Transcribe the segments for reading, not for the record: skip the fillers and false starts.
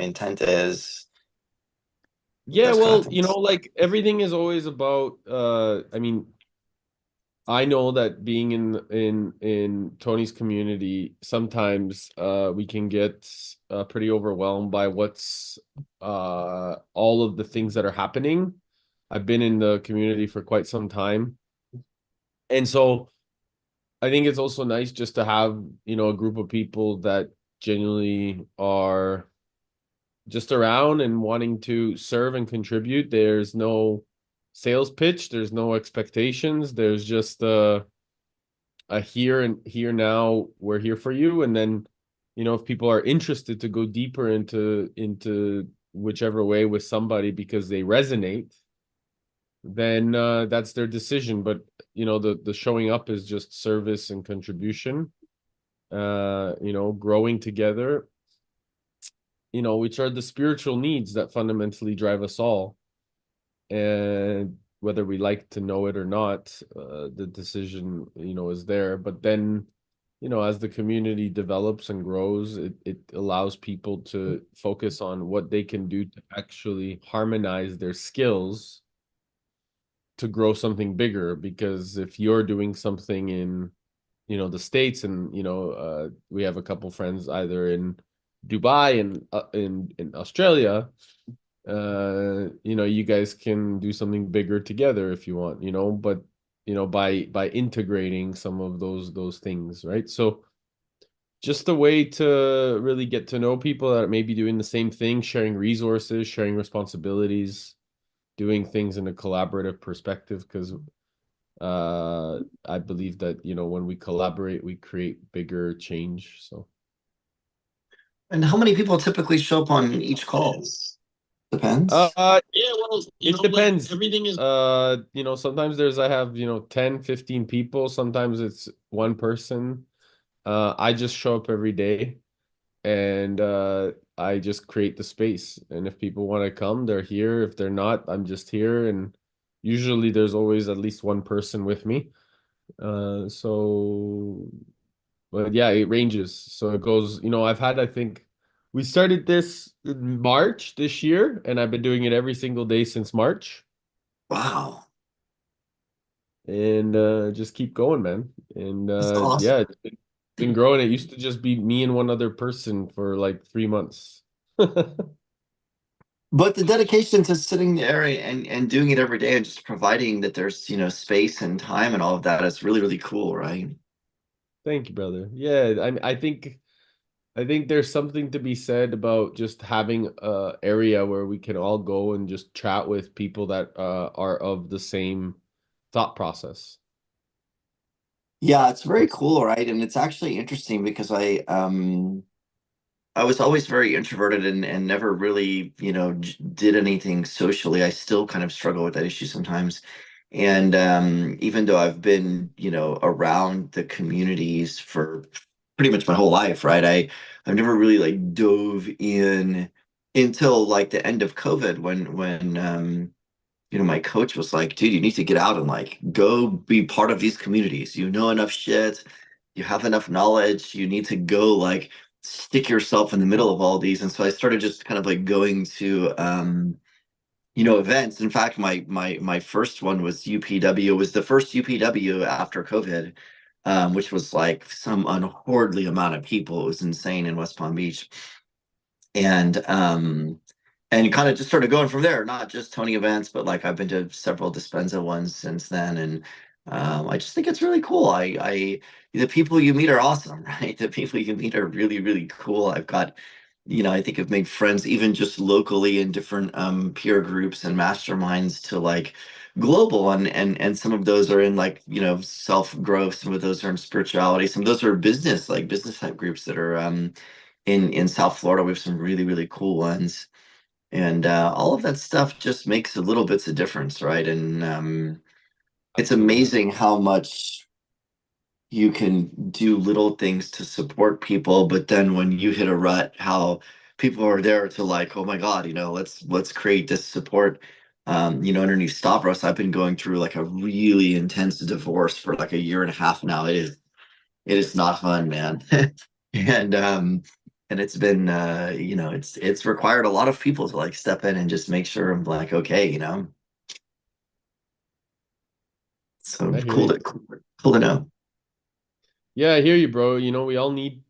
intent is. Yeah, Those kind of well, things. like everything is always about I mean, I know that being in Tony's community, sometimes we can get pretty overwhelmed by what's all of the things that are happening. I've been in the community for quite some time. And so I think it's also nice just to have, a group of people that genuinely are just around and wanting to serve and contribute. There's no sales pitch, there's no expectations, there's just a here and here now, we're here for you. And then, if people are interested to go deeper into whichever way with somebody because they resonate, then that's their decision. But the showing up is just service and contribution, growing together, which are the spiritual needs that fundamentally drive us all. And whether we like to know it or not, the decision, is there. But then, as the community develops and grows, it allows people to focus on what they can do to actually harmonize their skills to grow something bigger. Because if you're doing something in, the States, and, we have a couple friends either in Dubai and in Australia, you guys can do something bigger together if you want, but by integrating some of those things, right? So just a way to really get to know people that may be doing the same thing, sharing resources, sharing responsibilities, doing things in a collaborative perspective, because I believe that, when we collaborate, we create bigger change. So And how many people typically show up on each call? Depends. yeah, well, it depends. Everything is sometimes I have, 10, 15 people, sometimes it's one person. I just show up every day, and I just create the space. And if people want to come, they're here. If they're not, I'm just here. And usually there's always at least one person with me. So but yeah, it ranges. So it goes, I've had, I think we started this in March this year, and I've been doing it every single day since March. Wow, And just keep going, man. And that's yeah, awesome. it's been growing. It used to just be me and one other person for like 3 months. But the dedication to sitting there and doing it every day and just providing that there's, space and time and all of that is really, really cool, right? Thank you, brother. Yeah, I think there's something to be said about just having a area where we can all go and just chat with people that are of the same thought process. Yeah, it's very cool, right? And it's actually interesting because I was always very introverted and never really, did anything socially. I still kind of struggle with that issue sometimes. And even though I've been, around the communities for pretty much my whole life, right? I've never really like dove in until like the end of COVID when my coach was like, dude, you need to get out and like go be part of these communities. You know enough shit, you have enough knowledge, you need to go like stick yourself in the middle of all these. And so I started just kind of like going to events. In fact, my first one was UPW. It was the first UPW after COVID, which was like some unhoardly amount of people. It was insane in West Palm Beach. And kind of just started going from there, not just Tony events, but like I've been to several Dispenza ones since then. And I just think it's really cool. The people you meet are awesome, right? The people you meet are really, really cool. I've got, I think I've made friends even just locally in different peer groups and masterminds to like global, and some of those are in like, self-growth, some of those are in spirituality, some of those are business, like business type groups that are in South Florida. We have some really, really cool ones. And all of that stuff just makes a little bits of difference, right? And it's Absolutely. amazing how much you can do little things to support people, but then when you hit a rut, how people are there to like, oh my God, let's create this support. Underneath Stavros, I've been going through like a really intense divorce for like a year and a half now. It is not fun, man. And and it's been it's required a lot of people to like step in and just make sure I'm like okay, so I hear cool you. to cool to know. Yeah, I hear you, bro. We all need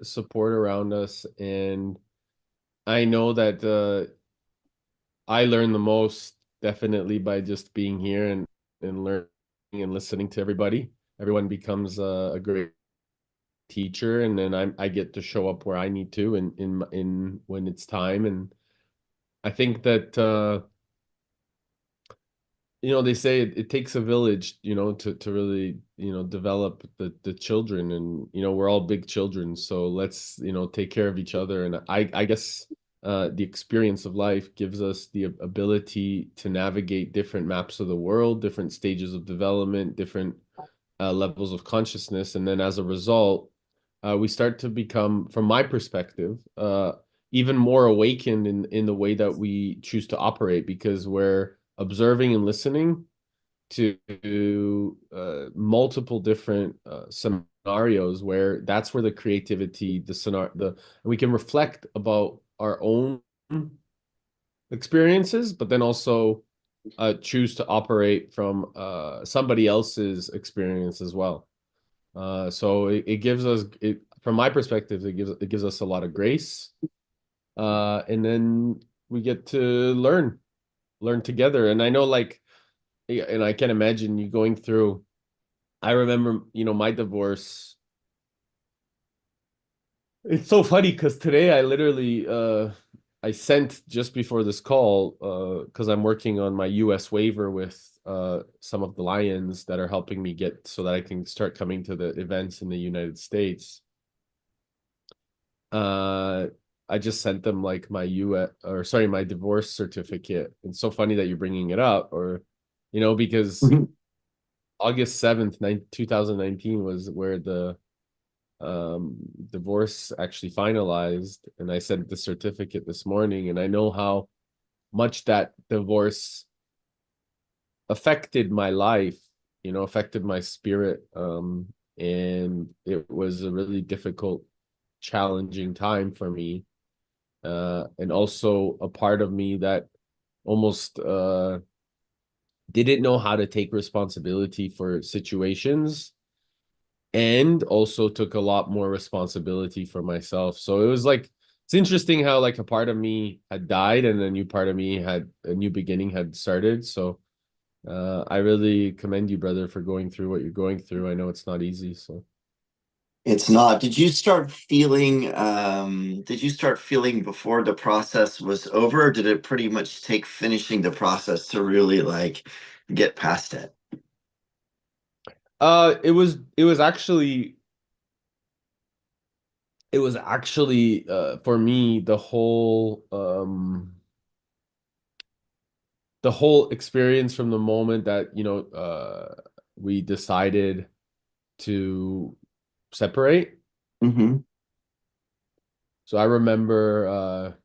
support around us, and I know that I learn the most definitely by just being here and learning and listening to everybody. Everyone becomes a great teacher, and then I get to show up where I need to in when it's time. And I think that they say it takes a village, to really, develop the children, and we're all big children, so let's, take care of each other. And I guess the experience of life gives us the ability to navigate different maps of the world, different stages of development, different levels of consciousness, and then as a result, we start to become, from my perspective, even more awakened in the way that we choose to operate, because we're observing and listening to multiple different scenarios, where that's where the creativity, the scenario, we can reflect about our own experiences, but then also choose to operate from somebody else's experience as well. So it gives us, from my perspective, it gives us a lot of grace, and then we get to learn together. And I know, like, and I can imagine you going through. I remember, my divorce. It's so funny because today I literally I sent just before this call, because I'm working on my US waiver with some of the Lions that are helping me get so that I can start coming to the events in the United States. Uh I just sent them like my US, or sorry, my divorce certificate. It's so funny that you're bringing it up, or because Mhm. August 7th, 2019 was where the divorce actually finalized, and I sent the certificate this morning, and I know how much that divorce affected my life, affected my spirit, and it was a really difficult, challenging time for me, and also a part of me that almost didn't know how to take responsibility for situations, and also took a lot more responsibility for myself. So it was like, it's interesting how like a part of me had died and a new part of me had a new beginning had started. So I really commend you, brother, for going through what you're going through. I know it's not easy. So It's not. Did you start feeling before the process was over, or did it pretty much take finishing the process to really like get past it? it was actually for me, the whole experience from the moment that we decided to separate. Hmm. So I remember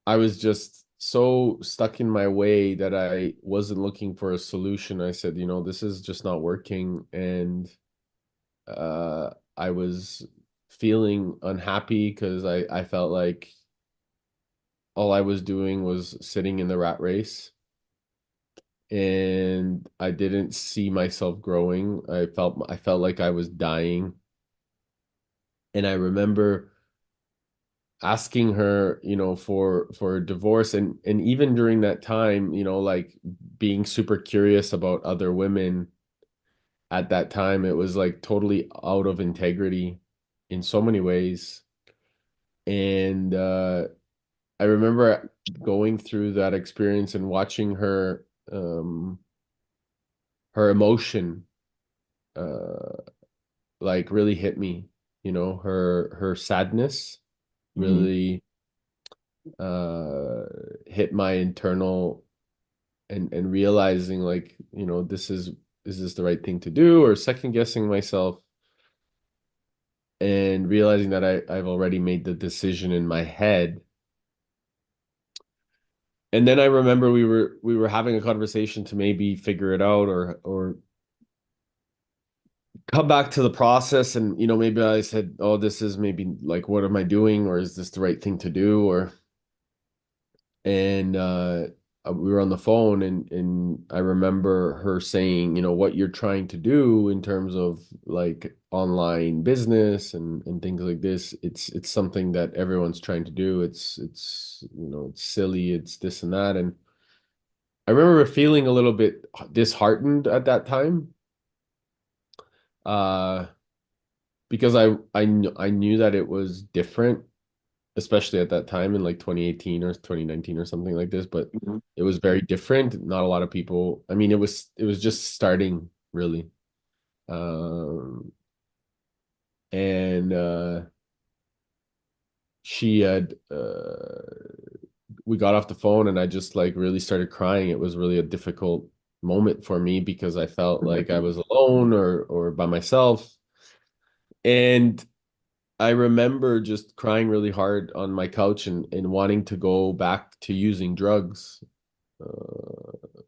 I was just so stuck in my way that I wasn't looking for a solution. I said, this is just not working. And I was feeling unhappy because I felt like all I was doing was sitting in the rat race. And I didn't see myself growing. I felt like I was dying. And I remember asking her, for a divorce, and even during that time, like being super curious about other women. At that time, it was like totally out of integrity in so many ways. And I remember going through that experience and watching her emotion uh like really hit me. Her sadness Hmm. really uh hit my internal, and realizing, like, is this the right thing to do, or second guessing myself, and realizing that I've already made the decision in my head. And then I remember we were having a conversation to maybe figure it out, or come back to the process, and maybe I said, oh, this is maybe like, what am I doing, or is this the right thing to do, or and we were on the phone, and I remember her saying, what you're trying to do in terms of like online business and things like this, it's something that everyone's trying to do. It's silly, it's this and that. And I remember feeling a little bit disheartened at that time, uh because I knew that it was different, especially at that time in like 2018 or 2019 or something like this, but Mhm. it was very different. Not a lot of people. I mean, it was just starting really. Um and she had we got off the phone, and I just like really started crying. It was really a difficult moment for me because I felt like I was alone or by myself. And I remember just crying really hard on my couch and wanting to go back to using drugs,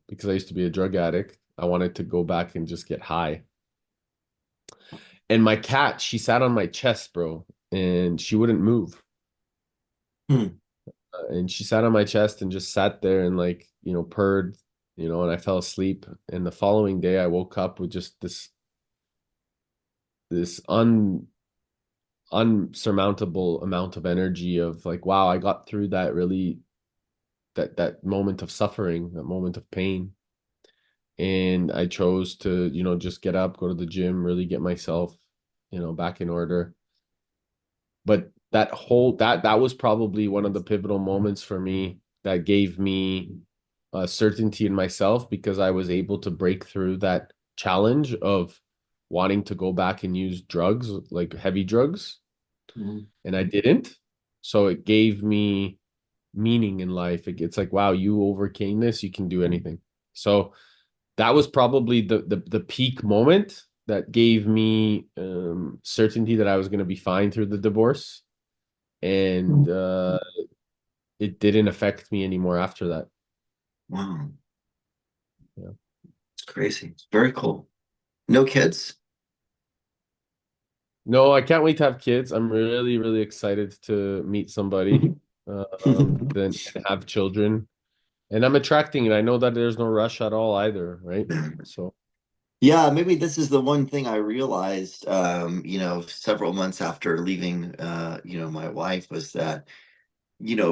because I used to be a drug addict. I wanted to go back and just get high. And my cat, she sat on my chest, bro, and she wouldn't move. Hmm. And she sat on my chest and just sat there and like, purred, and I fell asleep. And the following day I woke up with just this unsurmountable amount of energy of like, wow, I got through that really that moment of suffering, that moment of pain. And I chose to, just get up, go to the gym, really get myself, back in order. But that was probably one of the pivotal moments for me that gave me certainty in myself, because I was able to break through that challenge of wanting to go back and use drugs, like heavy drugs, Mhm. and I didn't. So it gave me meaning in life. It's like, wow, you overcame this, you can do anything. So that was probably the peak moment that gave me certainty that I was going to be fine through the divorce, and it didn't affect me anymore after that. Wow, Yeah. it's crazy. It's very cool. No kids? No, I can't wait to have kids. I'm really, really excited to meet somebody, then have children. And I'm attracting it. I know that there's no rush at all either, right? So, Yeah, maybe this is the one thing I realized, several months after leaving, my wife, was that,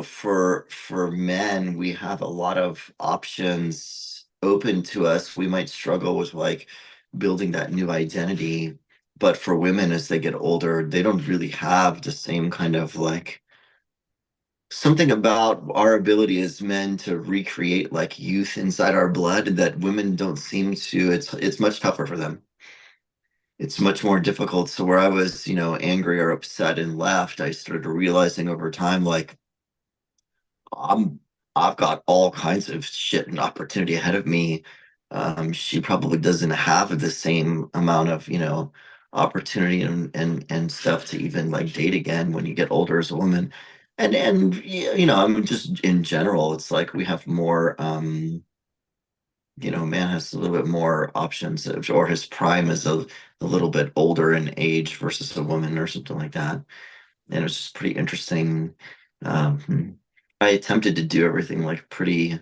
for men, we have a lot of options open to us. We might struggle with like building that new identity, but for women, as they get older, they don't really have the same kind of like something about our ability as men to recreate like youth inside our blood that women don't seem to. It's much tougher for them. It's much more difficult. So where I was, angry or upset and left, I started realizing over time, like I'm I've got all kinds of shit and opportunity ahead of me. She probably doesn't have the same amount of, opportunity and stuff to even like date again when you get older as a woman. And I'm just in general, it's like we have more man has a little bit more options, or his prime is a little bit older in age versus a woman or something like that. And it was just pretty interesting. I attempted to do everything like pretty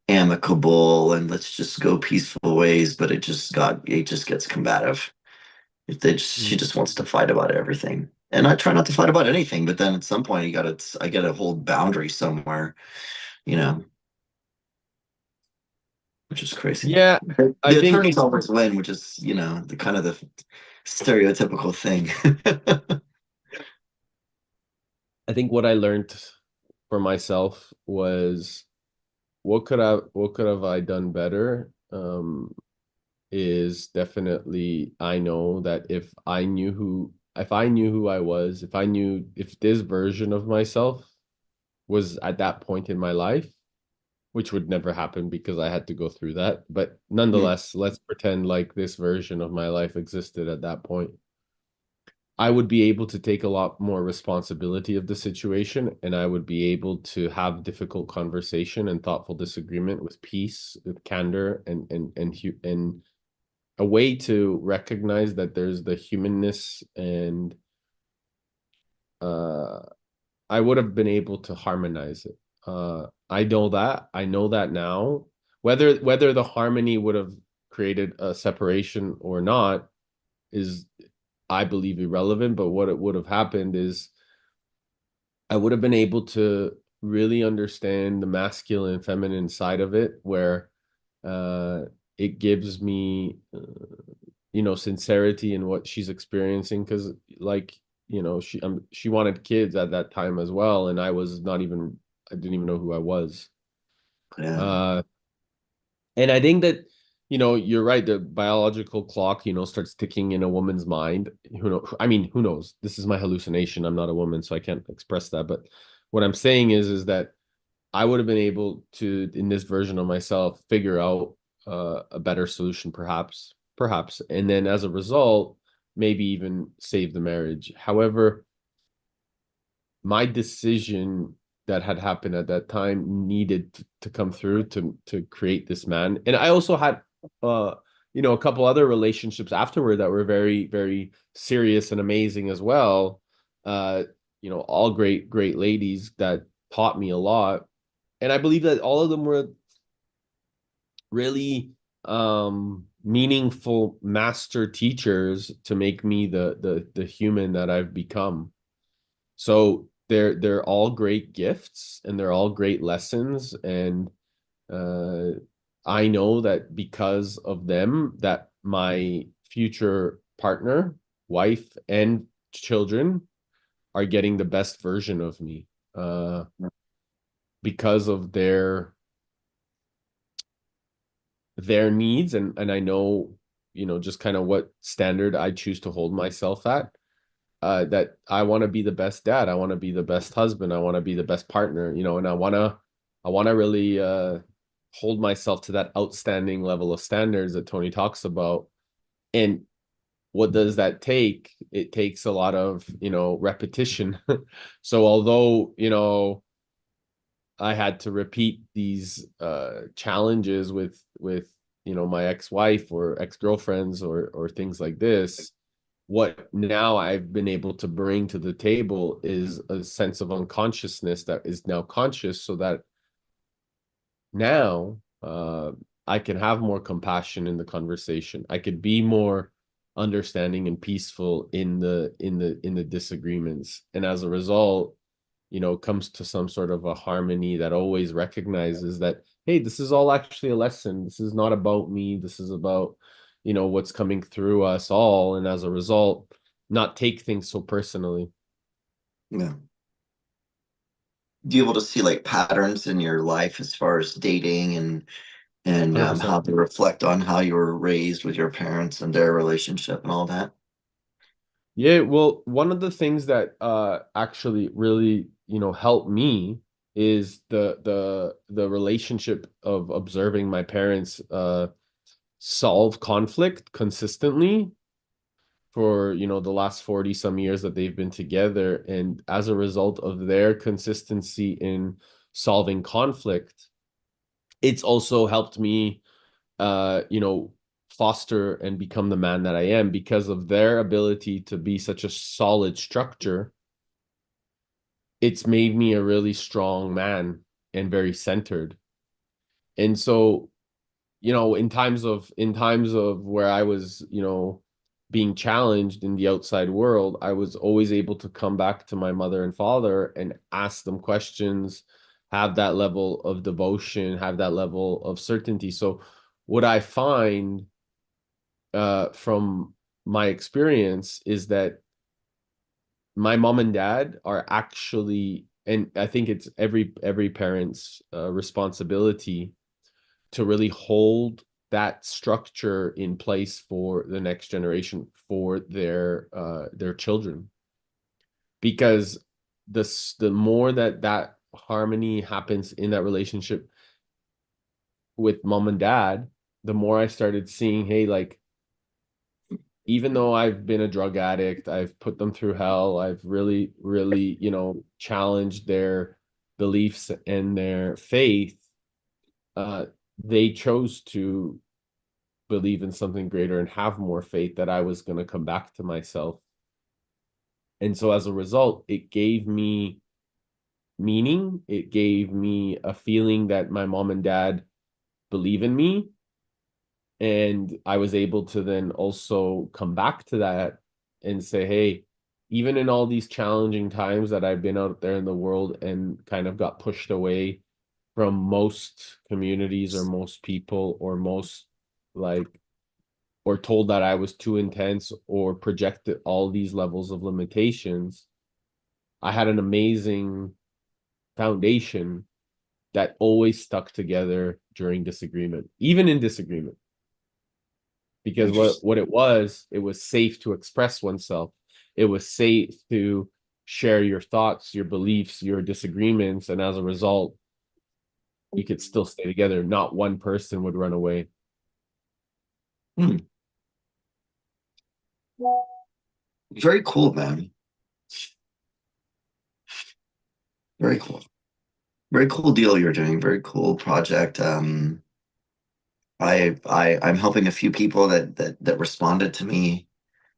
amicable and let's just go peaceful ways, but it just gets combative. She mm. just wants to fight about everything. And I try not to fight about anything, but then at some point I gotta hold boundaries somewhere, you know, which is crazy. Yeah, I The think attorneys always win, which is, the kind of the stereotypical thing. I think what I learned for myself was, what could have I done better? Is definitely, I know that if I knew who I was, if this version of myself was at that point in my life, which would never happen because I had to go through that, but nonetheless, let's pretend like this version of my life existed at that point. I would be able to take a lot more responsibility of the situation, and I would be able to have difficult conversation and thoughtful disagreement with peace, with candor, and a way to recognize that there's the humanness, and uh I would have been able to harmonize it. I know that now. Whether the harmony would have created a separation or not is, I believe, irrelevant. But what it would have happened is I would have been able to really understand the masculine and feminine side of it, where uh, it gives me, sincerity in what she's experiencing. Because, like, she wanted kids at that time as well, and I didn't even know who I was. Yeah. Uh, and I think that, you're right. The biological clock, starts ticking in a woman's mind. Who know? I mean, who knows? This is my hallucination. I'm not a woman, so I can't express that. But what I'm saying is that I would have been able to, in this version of myself, figure out a better solution, perhaps, and then as a result, maybe even save the marriage. However, my decision that had happened at that time needed to come through to create this man. And I also had a couple other relationships afterward that were very, very serious and amazing as well. uh all great ladies that taught me a lot, and I believe that all of them were really meaningful master teachers to make me the human that I've become. So they're all great gifts, and they're all great lessons. And uh, I know that because of them, that my future partner, wife, and children are getting the best version of me, because of their needs. And I know, just kind of what standard I choose to hold myself at. That I want to be the best dad. I want to be the best husband. I want to be the best partner, and I want to really hold myself to that outstanding level of standards that Tony talks about. And what does that take? It takes a lot of, repetition. So although, I had to repeat these challenges with my ex-wife or ex-girlfriends or things like this, what now I've been able to bring to the table is a sense of unconsciousness that is now conscious, so that now I can have more compassion in the conversation. I could be more understanding and peaceful in the disagreements, and as a result, comes to some sort of a harmony that always recognizes that, hey, this is all actually a lesson. This is not about me. This is about, what's coming through us all. And as a result, not take things so personally. Yeah. Do you able to see like patterns in your life as far as dating and 100%. how to reflect on how you were raised with your parents and their relationship and all that? Yeah, well, one of the things that actually really, helped me is the relationship of observing my parents solve conflict consistently for, the last 40 some years that they've been together. And as a result of their consistency in solving conflict, it's also helped me foster and become the man that I am. Because of their ability to be such a solid structure, it's made me a really strong man and very centered. And so, in times of where I was, being challenged in the outside world, I was always able to come back to my mother and father and ask them questions, have that level of devotion, have that level of certainty. So what I find from my experience is that my mom and dad are actually, and I think it's every parent's responsibility to really hold that structure in place for the next generation, for their children. Because the more that harmony happens in that relationship with mom and dad, the more I started seeing, hey, like, even though I've been a drug addict, I've put them through hell, I've really, really, challenged their beliefs and their faith, uh, they chose to believe in something greater and have more faith that I was going to come back to myself. And so as a result, it gave me meaning. It gave me a feeling that my mom and dad believe in me. And I was able to then also come back to that and say, hey, even in all these challenging times that I've been out there in the world and kind of got pushed away from most communities or most people or most like, or told that I was too intense or projected all these levels of limitations, I had an amazing foundation that always stuck together during disagreement, even in disagreement. Because Interesting. what it was safe to express oneself. It was safe to share your thoughts, your beliefs, your disagreements, and as a result, you could still stay together. Not one person would run away. Hmm. Very cool, man. Very cool. Very cool deal you're doing. Very cool project. I'm helping a few people that responded to me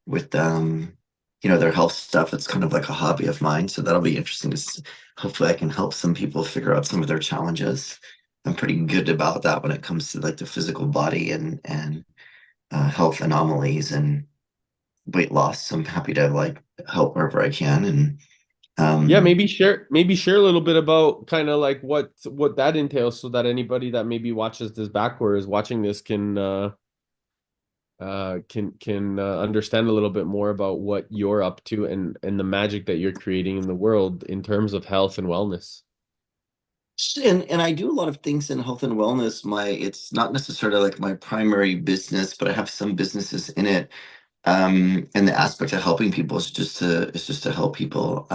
with their health stuff. It's kind of like a hobby of mine, so that'll be interesting to hopefully I can help some people figure out some of their challenges. I'm pretty good about that when it comes to like the physical body and health anomalies and weight loss. So I'm happy to like help wherever I can. And Yeah, um, maybe share a little bit about kind of like what that entails so that anybody that maybe watches this back or is watching this can understand a little bit more about what you're up to and the magic that you're creating in the world in terms of health and wellness. and I do a lot of things in health and wellness. It's not necessarily like my primary business, but I have some businesses in it. And the aspect of helping people is just to help people.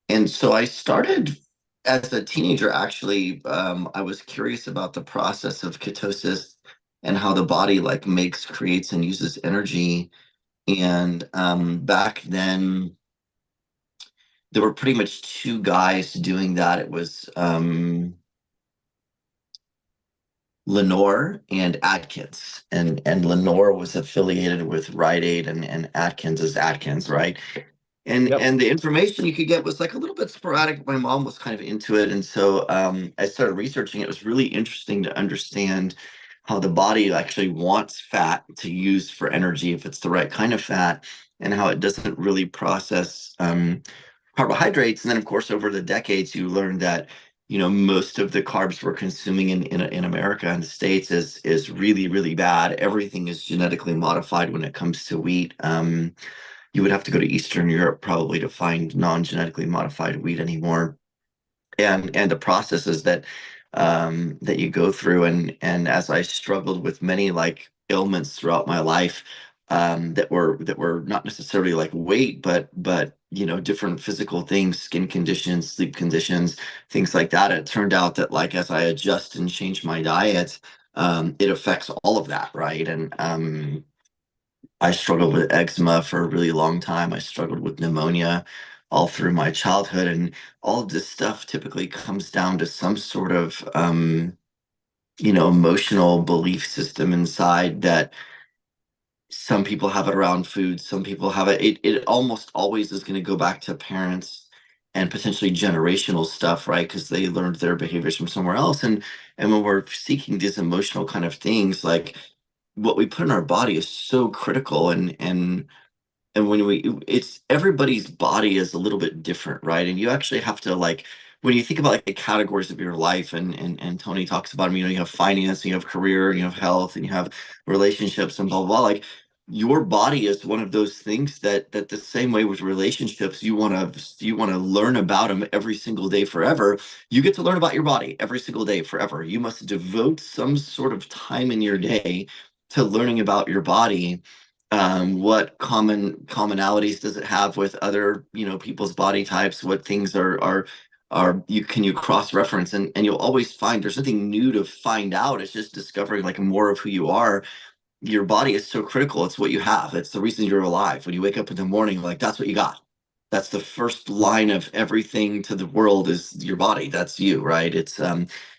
And so I started as a teenager, actually. I was curious about the process of ketosis and how the body like makes, creates, and uses energy. And back then, there were pretty much two guys doing that. It was Lenore and Atkins, and Lenore was affiliated with Rite Aid, and Atkins is Atkins, right? and Yep. and the information you could get was like a little bit sporadic. My mom was kind of into it, and so I started researching. It was really interesting to understand how the body actually wants fat to use for energy if it's the right kind of fat, and how it doesn't really process carbohydrates. And then, of course, over the decades, you learned that most of the carbs we're consuming in America and the States is really, really bad. Everything is genetically modified when it comes to wheat. You would have to go to Eastern Europe probably to find non-genetically modified wheat anymore. And the processes that you go through, and as I struggled with many like ailments throughout my life, that were not necessarily like weight, but different physical things, skin conditions, sleep conditions, things like that. It turned out that like as I adjust and change my diet, it affects all of that, right? And I struggled with eczema for a really long time. I struggled with pneumonia all through my childhood. And all of this stuff typically comes down to some sort of, emotional belief system inside that some people have it around food, some people have it. It almost always is going to go back to parents and potentially generational stuff, right? Because they learned their behaviors from somewhere else. And when we're seeking these emotional kind of things, like what we put in our body is so critical. And when it's everybody's body is a little bit different, right? And you actually have to like when you think about like the categories of your life, and Tony talks about them. You have finance, and you have career, and you have health, and you have relationships, and blah blah blah. Like your body is one of those things that the same way with relationships, you want to learn about them every single day forever. You get to learn about your body every single day forever. You must devote some sort of time in your day to learning about your body. What commonalities does it have with other people's body types? What things you cross reference, and you'll always find there's nothing new to find out. It's just discovering like more of who you are. Your body is so critical. It's what you have. It's the reason you're alive. When you wake up in the morning, like that's what you got. That's the first line of everything to the world is your body. That's you, right?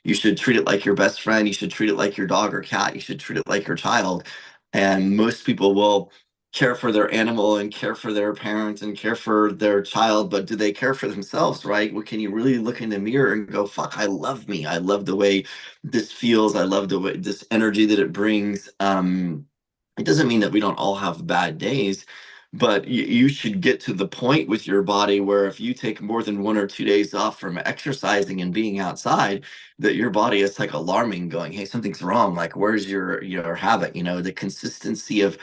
You should treat it like your best friend. You should treat it like your dog or cat. You should treat it like your child. And most people will care for their animal and care for their parents and care for their child, but do they care for themselves, right? Well, can you really look in the mirror and go, fuck, I love me. I love the way this feels. I love the way this energy that it brings. It doesn't mean that we don't all have bad days, but you should get to the point with your body where if you take more than 1 or 2 days off from exercising and being outside, that your body is like alarming, going, hey, something's wrong. Like, where's your habit? The consistency of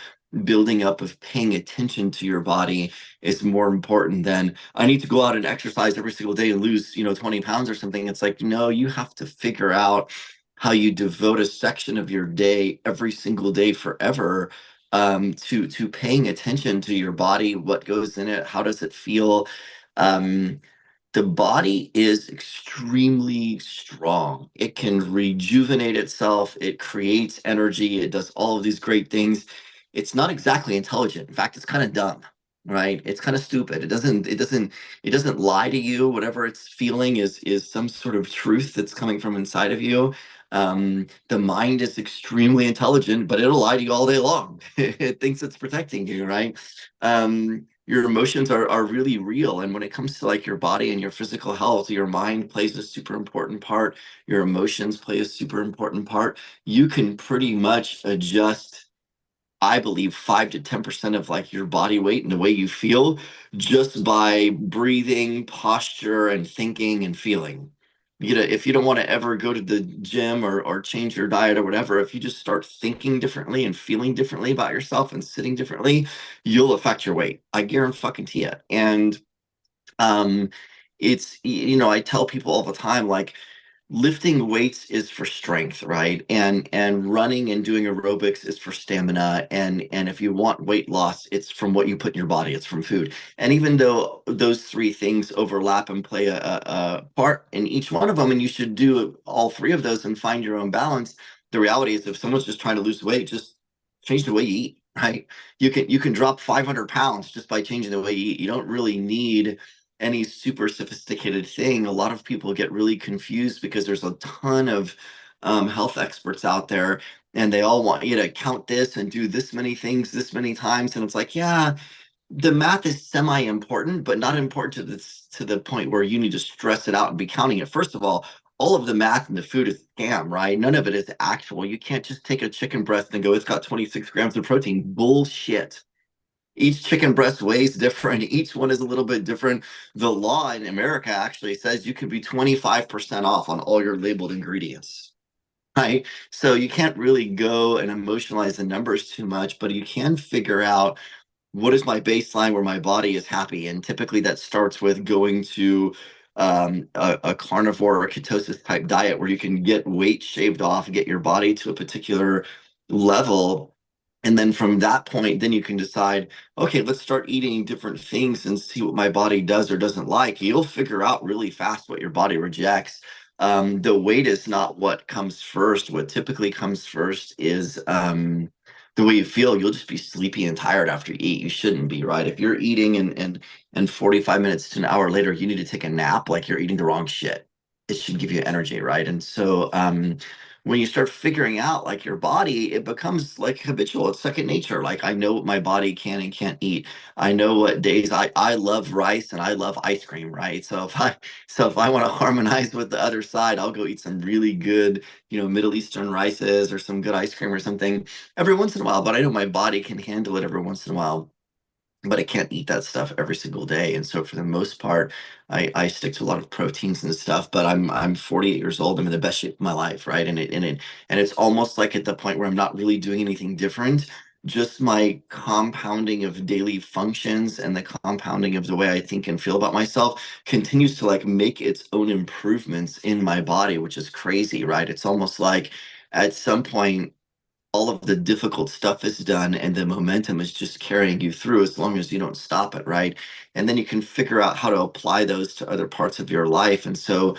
building up, of paying attention to your body is more important than I need to go out and exercise every single day and lose 20 pounds or something. It's like, no, you have to figure out how you devote a section of your day every single day forever, to paying attention to your body, what goes in it, how does it feel. um, the body is extremely strong. It can rejuvenate itself. It creates energy. It does all of these great things. It's not exactly intelligent. In fact, it's kind of dumb, right? It's kind of stupid. It doesn't lie to you. Whatever it's feeling is some sort of truth that's coming from inside of you. The mind is extremely intelligent, but it'll lie to you all day long. It thinks it's protecting you, right? Your emotions are really real. And when it comes to like your body and your physical health, your mind plays a super important part. Your emotions play a super important part. You can pretty much adjust, I believe, 5 to 10% of like your body weight and the way you feel just by breathing, posture, and thinking and feeling. If you don't want to ever go to the gym or change your diet or whatever, if you just start thinking differently and feeling differently about yourself and sitting differently, you'll affect your weight. I guarantee it. And um, I tell people all the time, like, lifting weights is for strength, right? And running and doing aerobics is for stamina. And if you want weight loss, it's from what you put in your body, it's from food. And even though those three things overlap and play a part in each one of them, and you should do all three of those and find your own balance, the reality is if someone's just trying to lose weight, just change the way you eat, right? You can drop 500 pounds just by changing the way you eat. You don't really need any super sophisticated thing. A lot of people get really confused because there's a ton of health experts out there, and they all want you to count this and do this many things this many times. And it's like, yeah, the math is semi-important, but not important to the point where you need to stress it out and be counting it. First of all of the math in the food is scam, right? None of it is actual. You can't just take a chicken breast and go, it's got 26 grams of protein. Bullshit. Each chicken breast weighs different. Each one is a little bit different. The law in America actually says you can be 25% off on all your labeled ingredients, right? So you can't really go and emotionalize the numbers too much, but you can figure out what is my baseline where my body is happy. And typically that starts with going to a carnivore or ketosis type diet where you can get weight shaved off, get your body to a particular level. And then from that point, then you can decide, okay, let's start eating different things and see what my body does or doesn't like. You'll figure out really fast what your body rejects. The weight is not what comes first. What typically comes first is the way you feel. You'll just be sleepy and tired after you eat. You shouldn't be, right? If you're eating and 45 minutes to an hour later, you need to take a nap, like you're eating the wrong shit. It should give you energy, right? And so when you start figuring out like your body, it becomes like habitual. It's second nature. Like I know what my body can and can't eat. I know what days I love rice and I love ice cream, right? So if I want to harmonize with the other side, I'll go eat some really good, Middle Eastern rices or some good ice cream or something every once in a while. But I know my body can handle it every once in a while, but I can't eat that stuff every single day. And so for the most part, I stick to a lot of proteins and stuff, but I'm 48 years old. I'm in the best shape of my life, right? And it's almost like at the point where I'm not really doing anything different. Just my compounding of daily functions and the compounding of the way I think and feel about myself continues to like make its own improvements in my body, which is crazy, right? It's almost like at some point all of the difficult stuff is done and the momentum is just carrying you through as long as you don't stop it, right? And then you can figure out how to apply those to other parts of your life. And so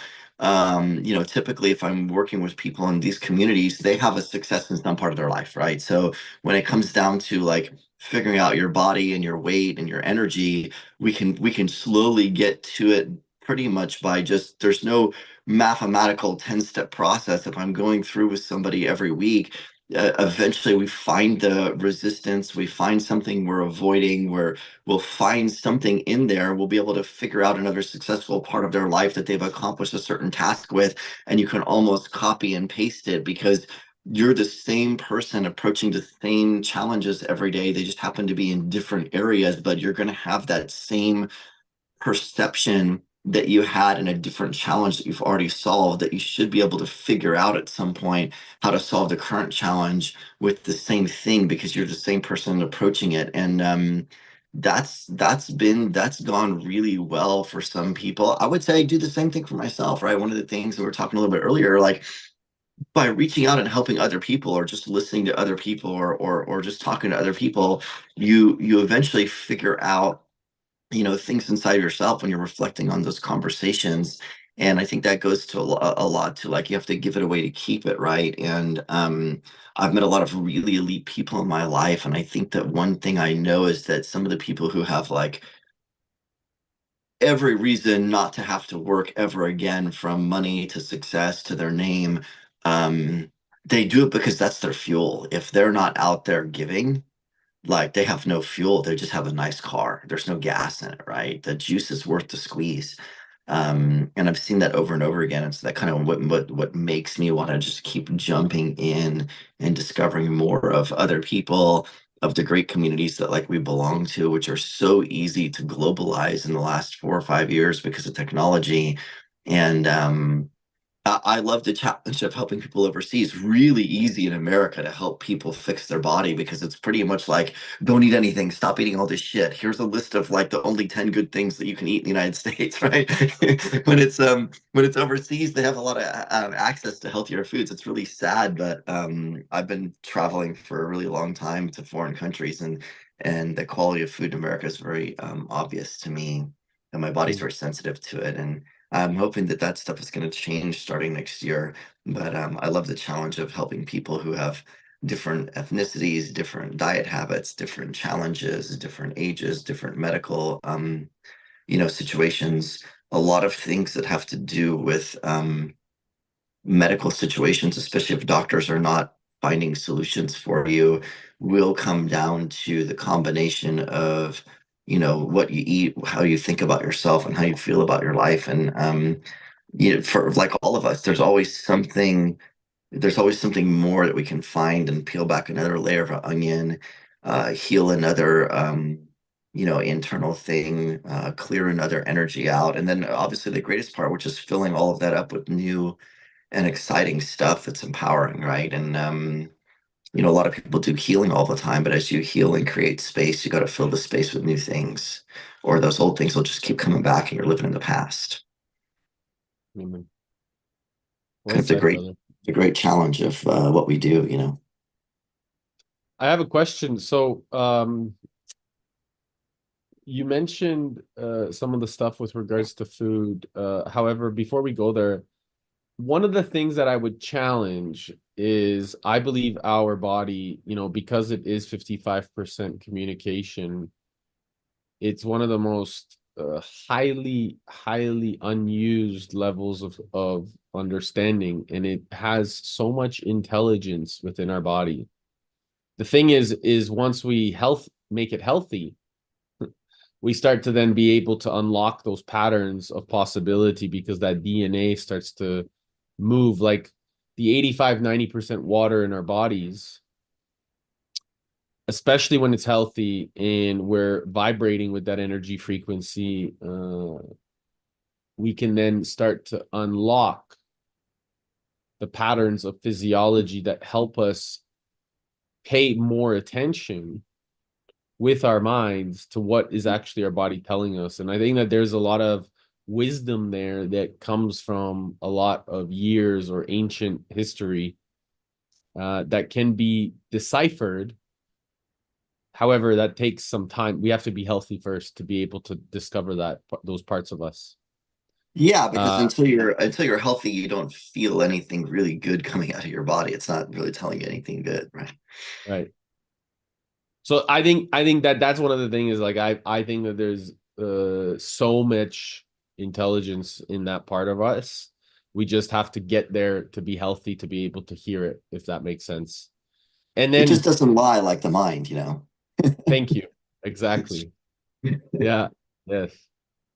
typically if I'm working with people in these communities, they have a success in some part of their life, right? So when it comes down to like figuring out your body and your weight and your energy, we can slowly get to it pretty much by just there's no mathematical 10-step process. If I'm going through with somebody every week, eventually we find the resistance, we find something we're avoiding, where we'll find something in there, we'll be able to figure out another successful part of their life that they've accomplished a certain task with, and you can almost copy and paste it because you're the same person approaching the same challenges every day. They just happen to be in different areas, but you're going to have that same perception that you had in a different challenge that you've already solved, that you should be able to figure out at some point how to solve the current challenge with the same thing because you're the same person approaching it. And that's gone really well for some people. I would say I do the same thing for myself, right? One of the things that we were talking a little bit earlier, like by reaching out and helping other people or just listening to other people or just talking to other people, you eventually figure out, things inside yourself when you're reflecting on those conversations. And I think that goes to a lot to, like, you have to give it away to keep it, right? And I've met a lot of really elite people in my life, and I think that one thing I know is that some of the people who have like every reason not to have to work ever again, from money to success to their name, um they do it because that's their fuel. If they're not out there giving, like, they have no fuel, they just have a nice car, there's no gas in it, right? The juice is worth the squeeze. And I've seen that over and over again. It's that kind of what makes me want to just keep jumping in and discovering more of other people, of the great communities that, like, we belong to, which are so easy to globalize in the last 4 or 5 years because of technology. And I love the challenge of helping people overseas. Really easy in America to help people fix their body because it's pretty much like, don't eat anything, stop eating all this shit. Here's a list of like the only 10 good things that you can eat in the United States, right? When it's overseas, they have a lot of access to healthier foods. It's really sad, but I've been traveling for a really long time to foreign countries, and the quality of food in America is very obvious to me, and my body's Mm. very sensitive to it. And I'm hoping that that stuff is going to change starting next year. But I love the challenge of helping people who have different ethnicities, different diet habits, different challenges, different ages, different medical, situations. A lot of things that have to do with medical situations, especially if doctors are not finding solutions for you, will come down to the combination of, what you eat, how you think about yourself, and how you feel about your life. And for like all of us, there's always something more that we can find and peel back another layer of an onion, heal another internal thing, clear another energy out. And then obviously the greatest part, which is filling all of that up with new and exciting stuff that's empowering, right? And a lot of people do healing all the time, but as you heal and create space, you got to fill the space with new things, or those old things will just keep coming back and you're living in the past. Amen. Well Kind of the said, great brother. the great challenge of what we do. I have a question. So, you mentioned some of the stuff with regards to food. However, before we go there, one of the things that I would challenge is I believe our body, because it is 55% communication, it's one of the most highly unused levels of understanding, and it has so much intelligence within our body. The thing is once we make it healthy, we start to then be able to unlock those patterns of possibility because that DNA starts to move, like the 85-90% water in our bodies, especially when it's healthy and we're vibrating with that energy frequency. We can then start to unlock the patterns of physiology that help us pay more attention with our minds to what is actually our body telling us. And I think that there's a lot of wisdom there that comes from a lot of years or ancient history that can be deciphered. However, that takes some time. We have to be healthy first to be able to discover those parts of us. Yeah, because Uh, until you're healthy, you don't feel anything really good coming out of your body. It's not really telling you anything good, right? right. So I think that that's one of the things is like I think that there's so much intelligence in that part of us We just have to get there to be healthy, to be able to hear it, if that makes sense. And It just then, doesn't lie like the mind, you know. thank you. Exactly. Yeah. Yes.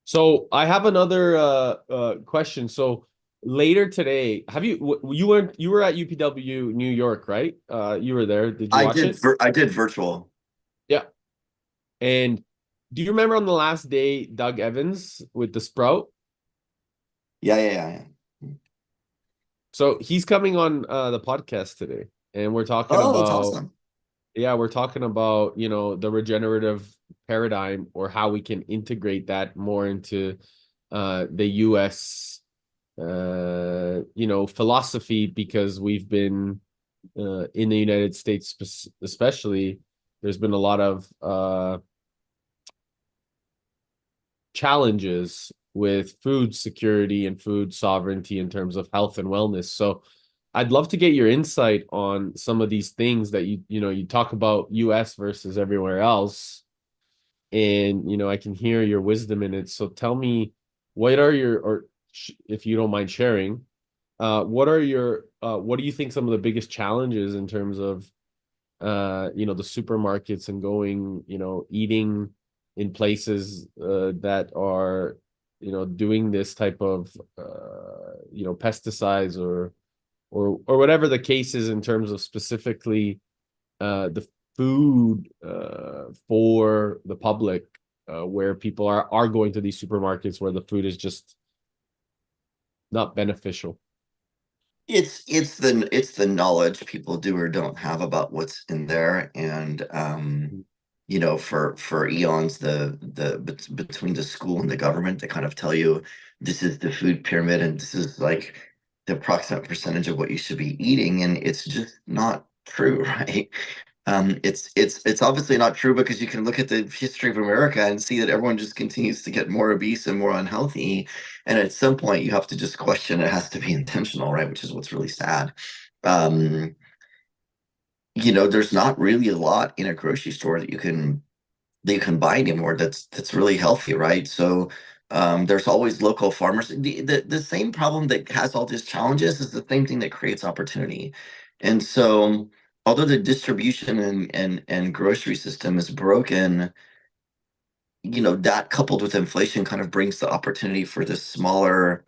So I have another question. So later today, have you were at UPW New York, right? You were there. Did you watch it? I did virtual. Yeah. And do you remember on the last day, Doug Evans with the Sprout? Yeah. So he's coming on the podcast today, and we're talking Oh, that's about, awesome. yeah, we're talking about, the regenerative paradigm, or how we can integrate that more into the US philosophy, because we've been in the United States especially, there's been a lot of challenges with food security and food sovereignty in terms of health and wellness. So I'd love to get your insight on some of these things that you talk about US versus everywhere else. And I can hear your wisdom in it. So tell me, what are your, or if you don't mind sharing, what do you think some of the biggest challenges in terms of the supermarkets, and going, eating in places that are, doing this type of pesticides, or whatever the case is, in terms of specifically the food for the public, where people are going to these supermarkets where the food is just not beneficial. It's the knowledge people do or don't have about what's in there, and for eons, between the school and the government, they kind of tell you this is the food pyramid and this is like the approximate percentage of what you should be eating, and it's just not true, right? It's obviously not true, because you can look at the history of America and see that everyone just continues to get more obese and more unhealthy. And at some point, you have to just question, it has to be intentional, right? Which is what's really sad. Um, there's not really a lot in a grocery store that you can buy anymore that's really healthy, right? So there's always local farmers. The same problem that has all these challenges is the same thing that creates opportunity. And so although the distribution and grocery system is broken, that coupled with inflation kind of brings the opportunity for this smaller,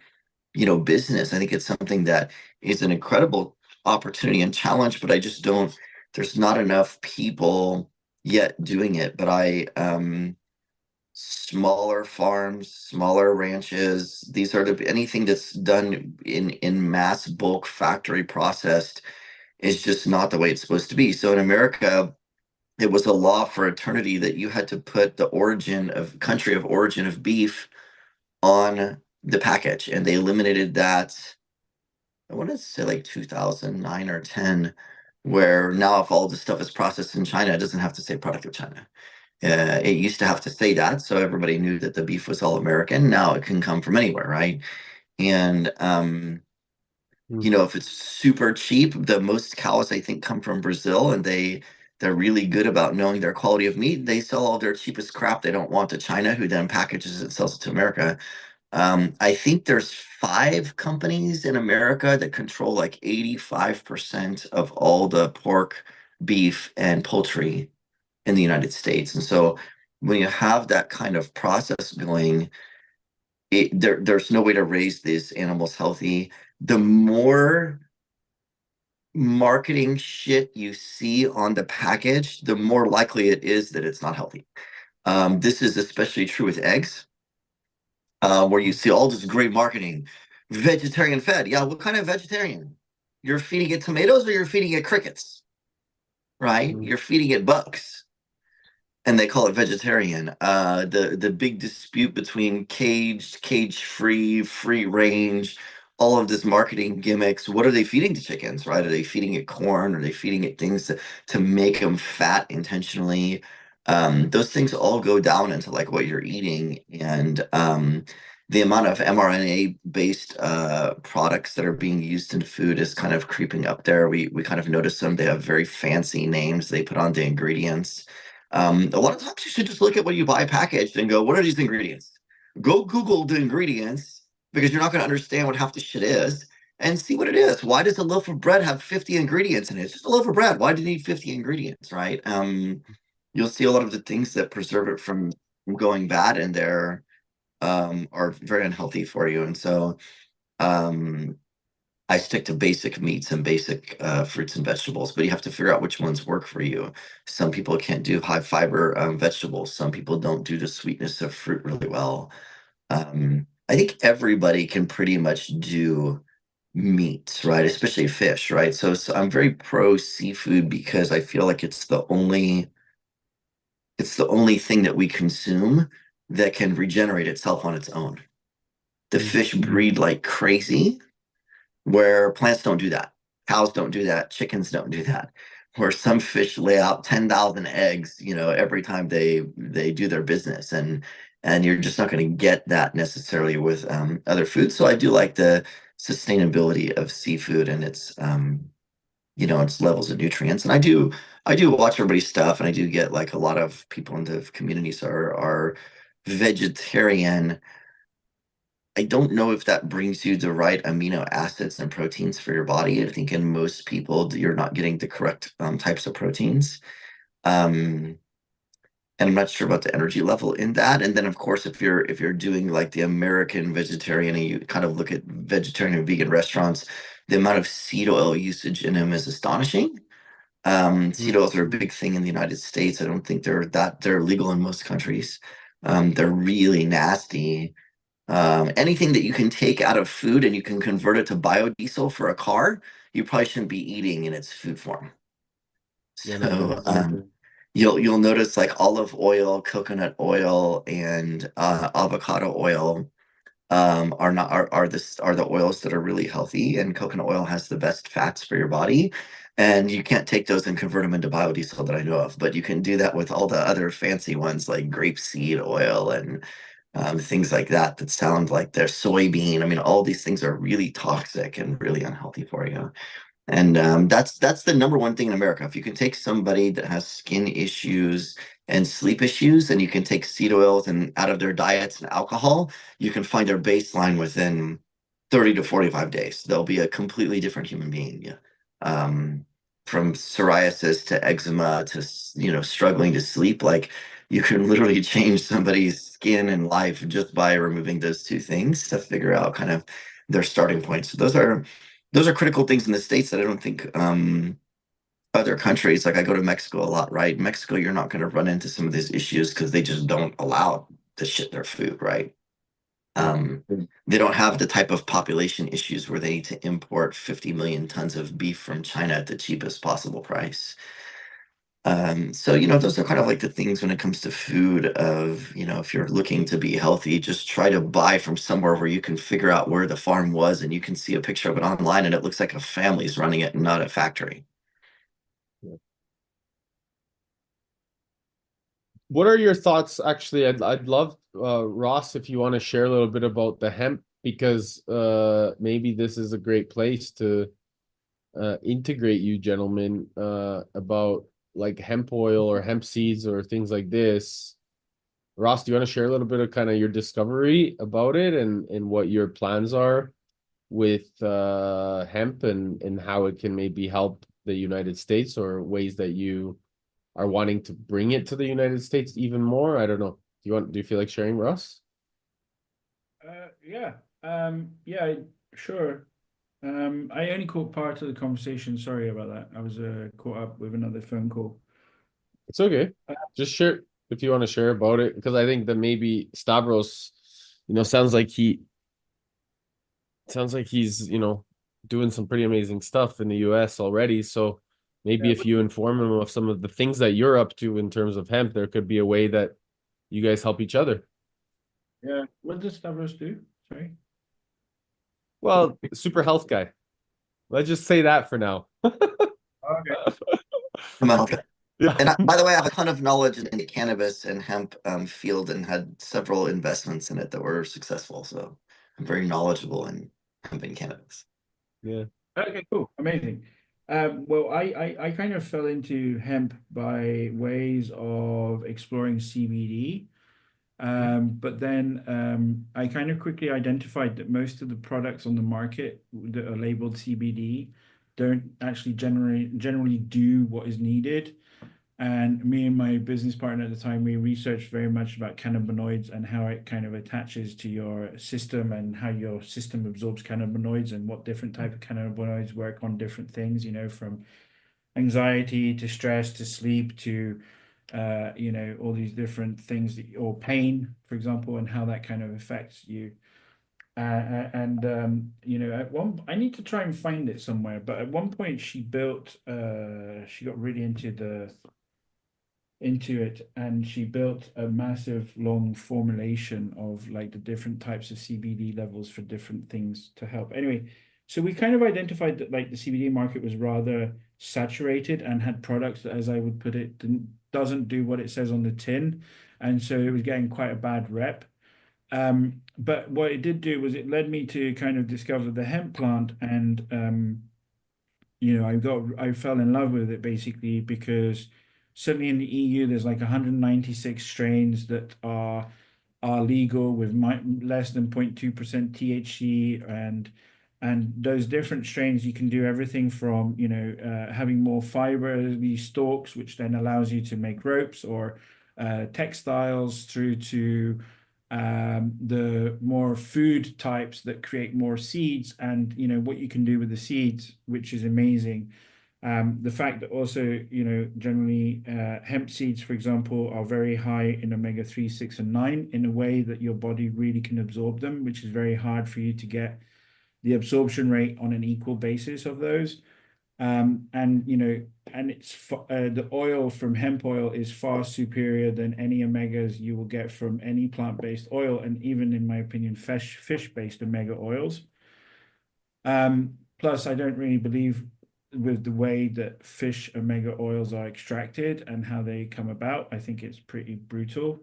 business. I think it's something that is an incredible opportunity and challenge, but I just don't, there's not enough people yet doing it. But smaller farms, smaller ranches, these are anything that's done in mass bulk factory processed is just not the way it's supposed to be. So in America, it was a law for eternity that you had to put the country of origin of beef on the package, and they eliminated that. I want to say like 2009 or 10, where now if all the stuff is processed in China, it doesn't have to say product of China. It used to have to say that, so everybody knew that the beef was all American. Now it can come from anywhere, right? And if it's super cheap, the most cows I think come from Brazil, and they're really good about knowing their quality of meat. They sell all their cheapest crap they don't want to China, who then packages it, sells it to America. I think there's 5 companies in America that control like 85% of all the pork, beef, and poultry in the United States. And so when you have that kind of process going, there's no way to raise these animals healthy. The more marketing shit you see on the package, the more likely it is that it's not healthy. This is especially true with eggs, where you see all this great marketing, vegetarian fed. Yeah, what kind of vegetarian? You're feeding it tomatoes or you're feeding it crickets, right? Mhm. You're feeding it bugs, and they call it vegetarian. The big dispute between caged, cage free, free range, all of this marketing gimmicks. What are they feeding to chickens, right? Are they feeding it corn? Are they feeding it things to make them fat intentionally? Those things all go down into like what you're eating, and the amount of mRNA based products that are being used in food is kind of creeping up there. We kind of notice them. They have very fancy names they put on the ingredients. A lot of times you should just look at what you buy packaged and go, what are these ingredients? Go Google the ingredients because you're not going to understand what half the shit is, and see what it is. Why does a loaf of bread have 50 ingredients in it? It's just a loaf of bread. Why do you need 50 ingredients, right? You'll see a lot of the things that preserve it from going bad in there are very unhealthy for you. And so um, I stick to basic meats and basic fruits and vegetables, but you have to figure out which ones work for you. Some people can't do high fiber vegetables. Some people don't do the sweetness of fruit really well. I think everybody can pretty much do meats, right? Especially fish, right? So I'm very pro seafood because I feel like it's the only thing that we consume that can regenerate itself on its own. The Mm. fish breed like crazy, where plants don't do that. Cows don't do that. Chickens don't do that. Where some fish lay out 10,000 eggs, every time they do their business, and you're just not going to get that necessarily with other foods. So I do like the sustainability of seafood and its levels of nutrients. And I do watch everybody's stuff, and I do get like a lot of people in the communities are vegetarian. I don't know if that brings you the right amino acids and proteins for your body. I think in most people, you're not getting the correct types of proteins. Um, and I'm not sure about the energy level in that. And then, of course, if you're doing like the American vegetarian, and you kind of look at vegetarian and vegan restaurants, the amount of seed oil usage in them is astonishing. Seed Mm. oils are a big thing in the United States. I don't think they're legal in most countries. They're really nasty. Anything that you can take out of food and you can convert it to biodiesel for a car, you probably shouldn't be eating in its food form. Yeah, no, So totally. you'll notice like olive oil, coconut oil, and avocado oil are not are the oils that are really healthy, and coconut oil has the best fats for your body. And you can't take those and convert them into biodiesel that I know of, but you can do that with all the other fancy ones like grapeseed oil and things like that sound like they're soybean. I mean, all these things are really toxic and really unhealthy for you. And that's the number one thing in America. If you can take somebody that has skin issues and sleep issues, and you can take seed oils and out of their diets and alcohol, you can find their baseline within 30 to 45 days. They'll be a completely different human being. Yeah. Um, from psoriasis to eczema to struggling to sleep, like you can literally change somebody's skin and life just by removing those two things to figure out kind of their starting point. So those are critical things in the States that I don't think other countries, like I go to Mexico a lot, right? Mexico, you're not going to run into some of these issues because they just don't allow to shit their food, right? Um, they don't have the type of population issues where they need to import 50 million tons of beef from China at the cheapest possible price. So, those are kind of like the things when it comes to food of, if you're looking to be healthy, just try to buy from somewhere where you can figure out where the farm was, and you can see a picture of it online and it looks like a family's running it and not a factory. Yeah. What are your thoughts? Actually, I'd love Ross, if you want to share a little bit about the hemp, because maybe this is a great place to integrate you gentlemen about like hemp oil or hemp seeds or things like this. Ross, do you want to share a little bit of kind of your discovery about it and what your plans are with hemp and how it can maybe help the United States, or ways that you are wanting to bring it to the United States even more? I don't know. Do you feel like sharing, Ross? Yeah. Yeah, sure. I only caught part of the conversation. Sorry about that. I was caught up with another phone call. It's okay. Uh, Just share if you want to share about it, because I think that maybe Stavros, sounds like he's doing some pretty amazing stuff in the US already. So maybe yeah, if you inform him of some of the things that you're up to in terms of hemp, there could be a way that you guys help each other. yeah. What does Stavros do? Sorry. Well, super health guy. Let's just say that for now. Okay. I'm a health. Yeah. And by the way, I have a ton of knowledge in the cannabis and hemp field, and had several investments in it that were successful. So I'm very knowledgeable in hemp and cannabis. Yeah. Okay, cool. Amazing. Well, I kind of fell into hemp by ways of exploring CBD. But then I kind of quickly identified that most of the products on the market that are labeled CBD don't actually generally do what is needed. And me and my business partner at the time, we researched very much about cannabinoids and how it kind of attaches to your system and how your system absorbs cannabinoids and what different type of cannabinoids work on different things, you know, from anxiety to stress to sleep to you know, all these different things that, or pain, for example, and how that kind of affects you. You know, at one, I need to try and find it somewhere, but at one point she she got really into it, and she built a massive long formulation of like the different types of CBD levels for different things to help. Anyway, so we kind of identified that like the CBD market was rather saturated and had products that, as I would put it, doesn't do what it says on the tin, and so it was getting quite a bad rep. But what it did do was it led me to kind of discover the hemp plant, and you know, I fell in love with it basically because certainly in the EU there's like 196 strains that are legal with less than 0.2% THC, and those different strains you can do everything from, you know, having more fiber, these stalks, which then allows you to make ropes or textiles, through to the more food types that create more seeds, and you know what you can do with the seeds, which is amazing. The fact that also, you know, generally hemp seeds, for example, are very high in omega-3, 6, and 9 in a way that your body really can absorb them, which is very hard for you to get the absorption rate on an equal basis of those. And you know, and the oil from hemp oil is far superior than any omegas you will get from any plant-based oil, and even in my opinion, fish-based omega oils. Plus, I don't really believe with the way that fish omega oils are extracted and how they come about. I think it's pretty brutal.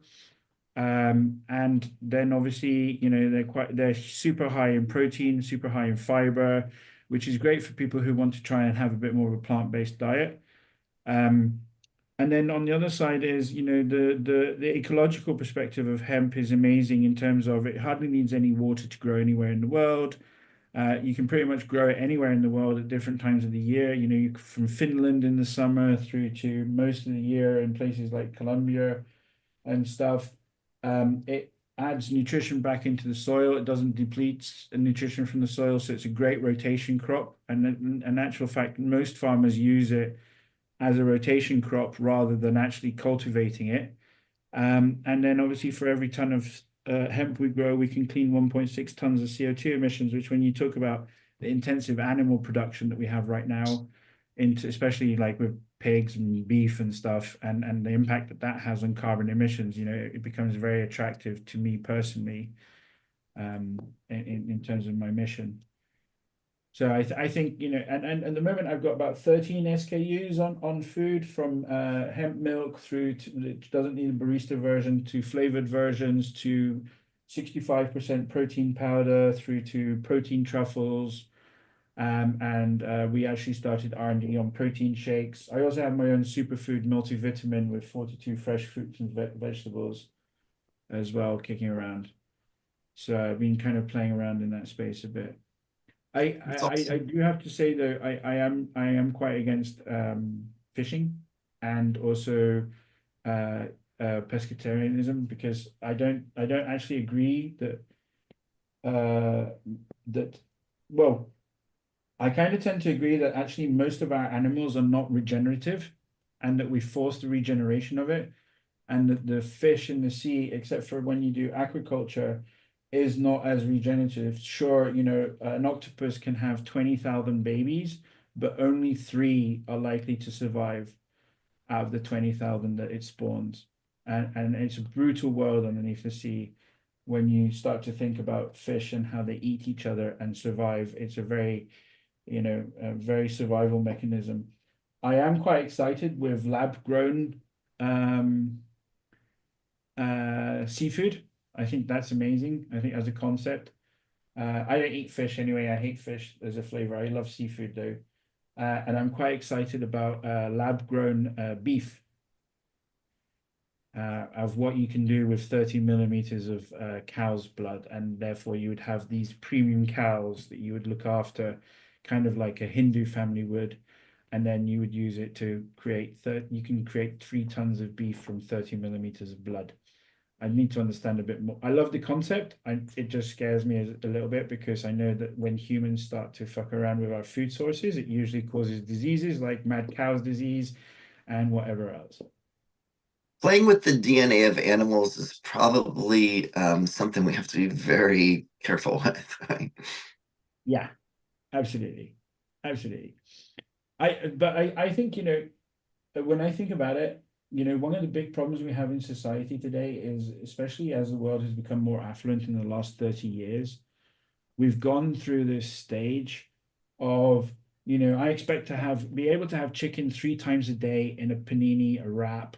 And then obviously, you know, they're super high in protein, super high in fiber, which is great for people who want to try and have a bit more of a plant-based diet. And then on the other side is, you know, the ecological perspective of hemp is amazing in terms of it hardly needs any water to grow anywhere in the world. You can pretty much grow it anywhere in the world at different times of the year. You know, from Finland in the summer through to most of the year in places like Colombia and stuff. It adds nutrition back into the soil. It doesn't deplete nutrition from the soil, so it's a great rotation crop. And in actual fact, most farmers use it as a rotation crop rather than actually cultivating it. And then obviously for every ton of hemp we grow, we can clean 1.6 tons of CO2 emissions, which when you talk about the intensive animal production that we have right now, into especially like with pigs and beef and stuff, and the impact that that has on carbon emissions, you know, it becomes very attractive to me personally, in terms of my mission. So I think, you know, and at the moment I've got about 13 SKUs on food, from hemp milk through to, it doesn't need a barista version, to flavored versions, to 65% protein powder, through to protein truffles. We actually started R&D on protein shakes. I also have my own superfood multivitamin with 42 fresh fruits and vegetables as well, kicking around. So I've been kind of playing around in that space a bit. I do have to say though, I am quite against fishing, and also pescatarianism, because I don't actually agree that well, I kind of tend to agree that actually most of our animals are not regenerative, and that we force the regeneration of it, and that the fish in the sea, except for when you do aquaculture, is not as regenerative. Sure, you know, an octopus can have 20,000 babies, but only 3 are likely to survive out of the 20,000 that it spawns. And it's a brutal world underneath the sea. When you start to think about fish and how they eat each other and survive, it's a very, you know, a very survival mechanism. I am quite excited with lab-grown seafood. I think that's amazing. I think as a concept. I don't eat fish anyway. I hate fish as a flavor. I love seafood though. And I'm quite excited about lab-grown beef. of what you can do with 30 millimeters of cow's blood, and therefore you would have these premium cows that you would look after, kind of like a Hindu family would, and then you would use it to create you can create 3 tons of beef from 30 millimeters of blood. I need to understand a bit more. I love the concept. It just scares me a little bit, because I know that when humans start to fuck around with our food sources, it usually causes diseases like mad cow's disease and whatever else. Playing with the DNA of animals is probably something we have to be very careful with, right? Yeah, absolutely. Absolutely. I think, when I think about it, one of the big problems we have in society today is, especially as the world has become more affluent in the last 30 years, we've gone through this stage of, I expect to be able to have chicken 3 times a day in a panini, a wrap,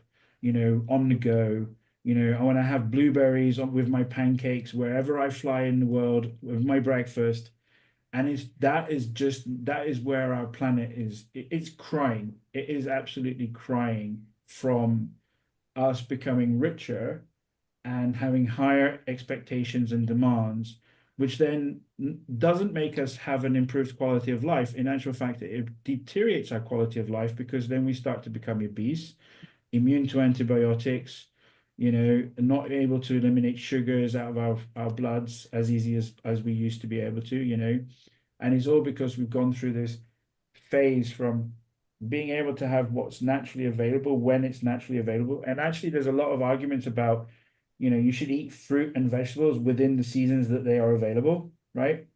on the go. I want to have blueberries with my pancakes wherever I fly in the world with my breakfast. And that is where our planet is. It's crying. It is absolutely crying from us becoming richer and having higher expectations and demands, which then doesn't make us have an improved quality of life. In actual fact, it deteriorates our quality of life, because then we start to become obese, immune to antibiotics, not able to eliminate sugars out of our bloods as easy as we used to be able to. And it's all because we've gone through this phase from being able to have what's naturally available when it's naturally available. And actually, there's a lot of arguments about, you should eat fruit and vegetables within the seasons that they are available, right?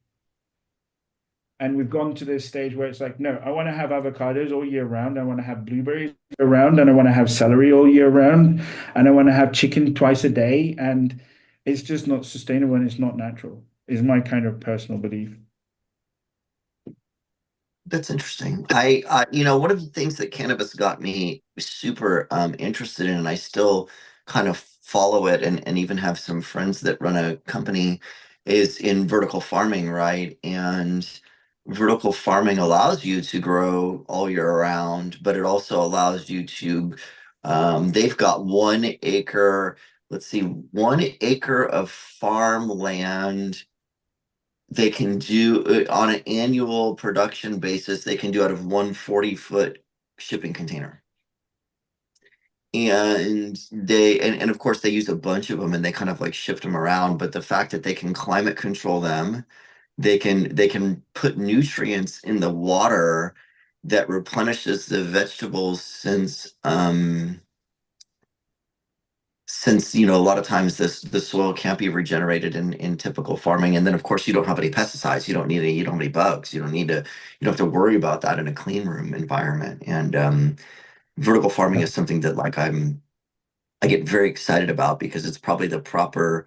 And we've gone to this stage where it's like, no, I want to have avocados all year round. I want to have blueberries around, and I want to have celery all year round, and I want to have chicken twice a day. And it's just not sustainable, and it's not natural, is my kind of personal belief. That's interesting. One of the things that cannabis got me super interested in, and I still kind of follow it, and even have some friends that run a company, is in vertical farming, right? And vertical farming allows you to grow all year round, but it also allows you to, they've got 1 acre, let's see, 1 acre of farmland they can do on an annual production basis. They can do out of 140-foot shipping container, and of course they use a bunch of them, and they kind of like shift them around. But the fact that they can climate control them, they can put nutrients in the water that replenishes the vegetables, since a lot of times the soil can't be regenerated in typical farming. And then of course you don't have any pesticides, you don't have any bugs, you don't have to worry about that in a clean room environment. And vertical farming is something that I get very excited about, because it's probably the proper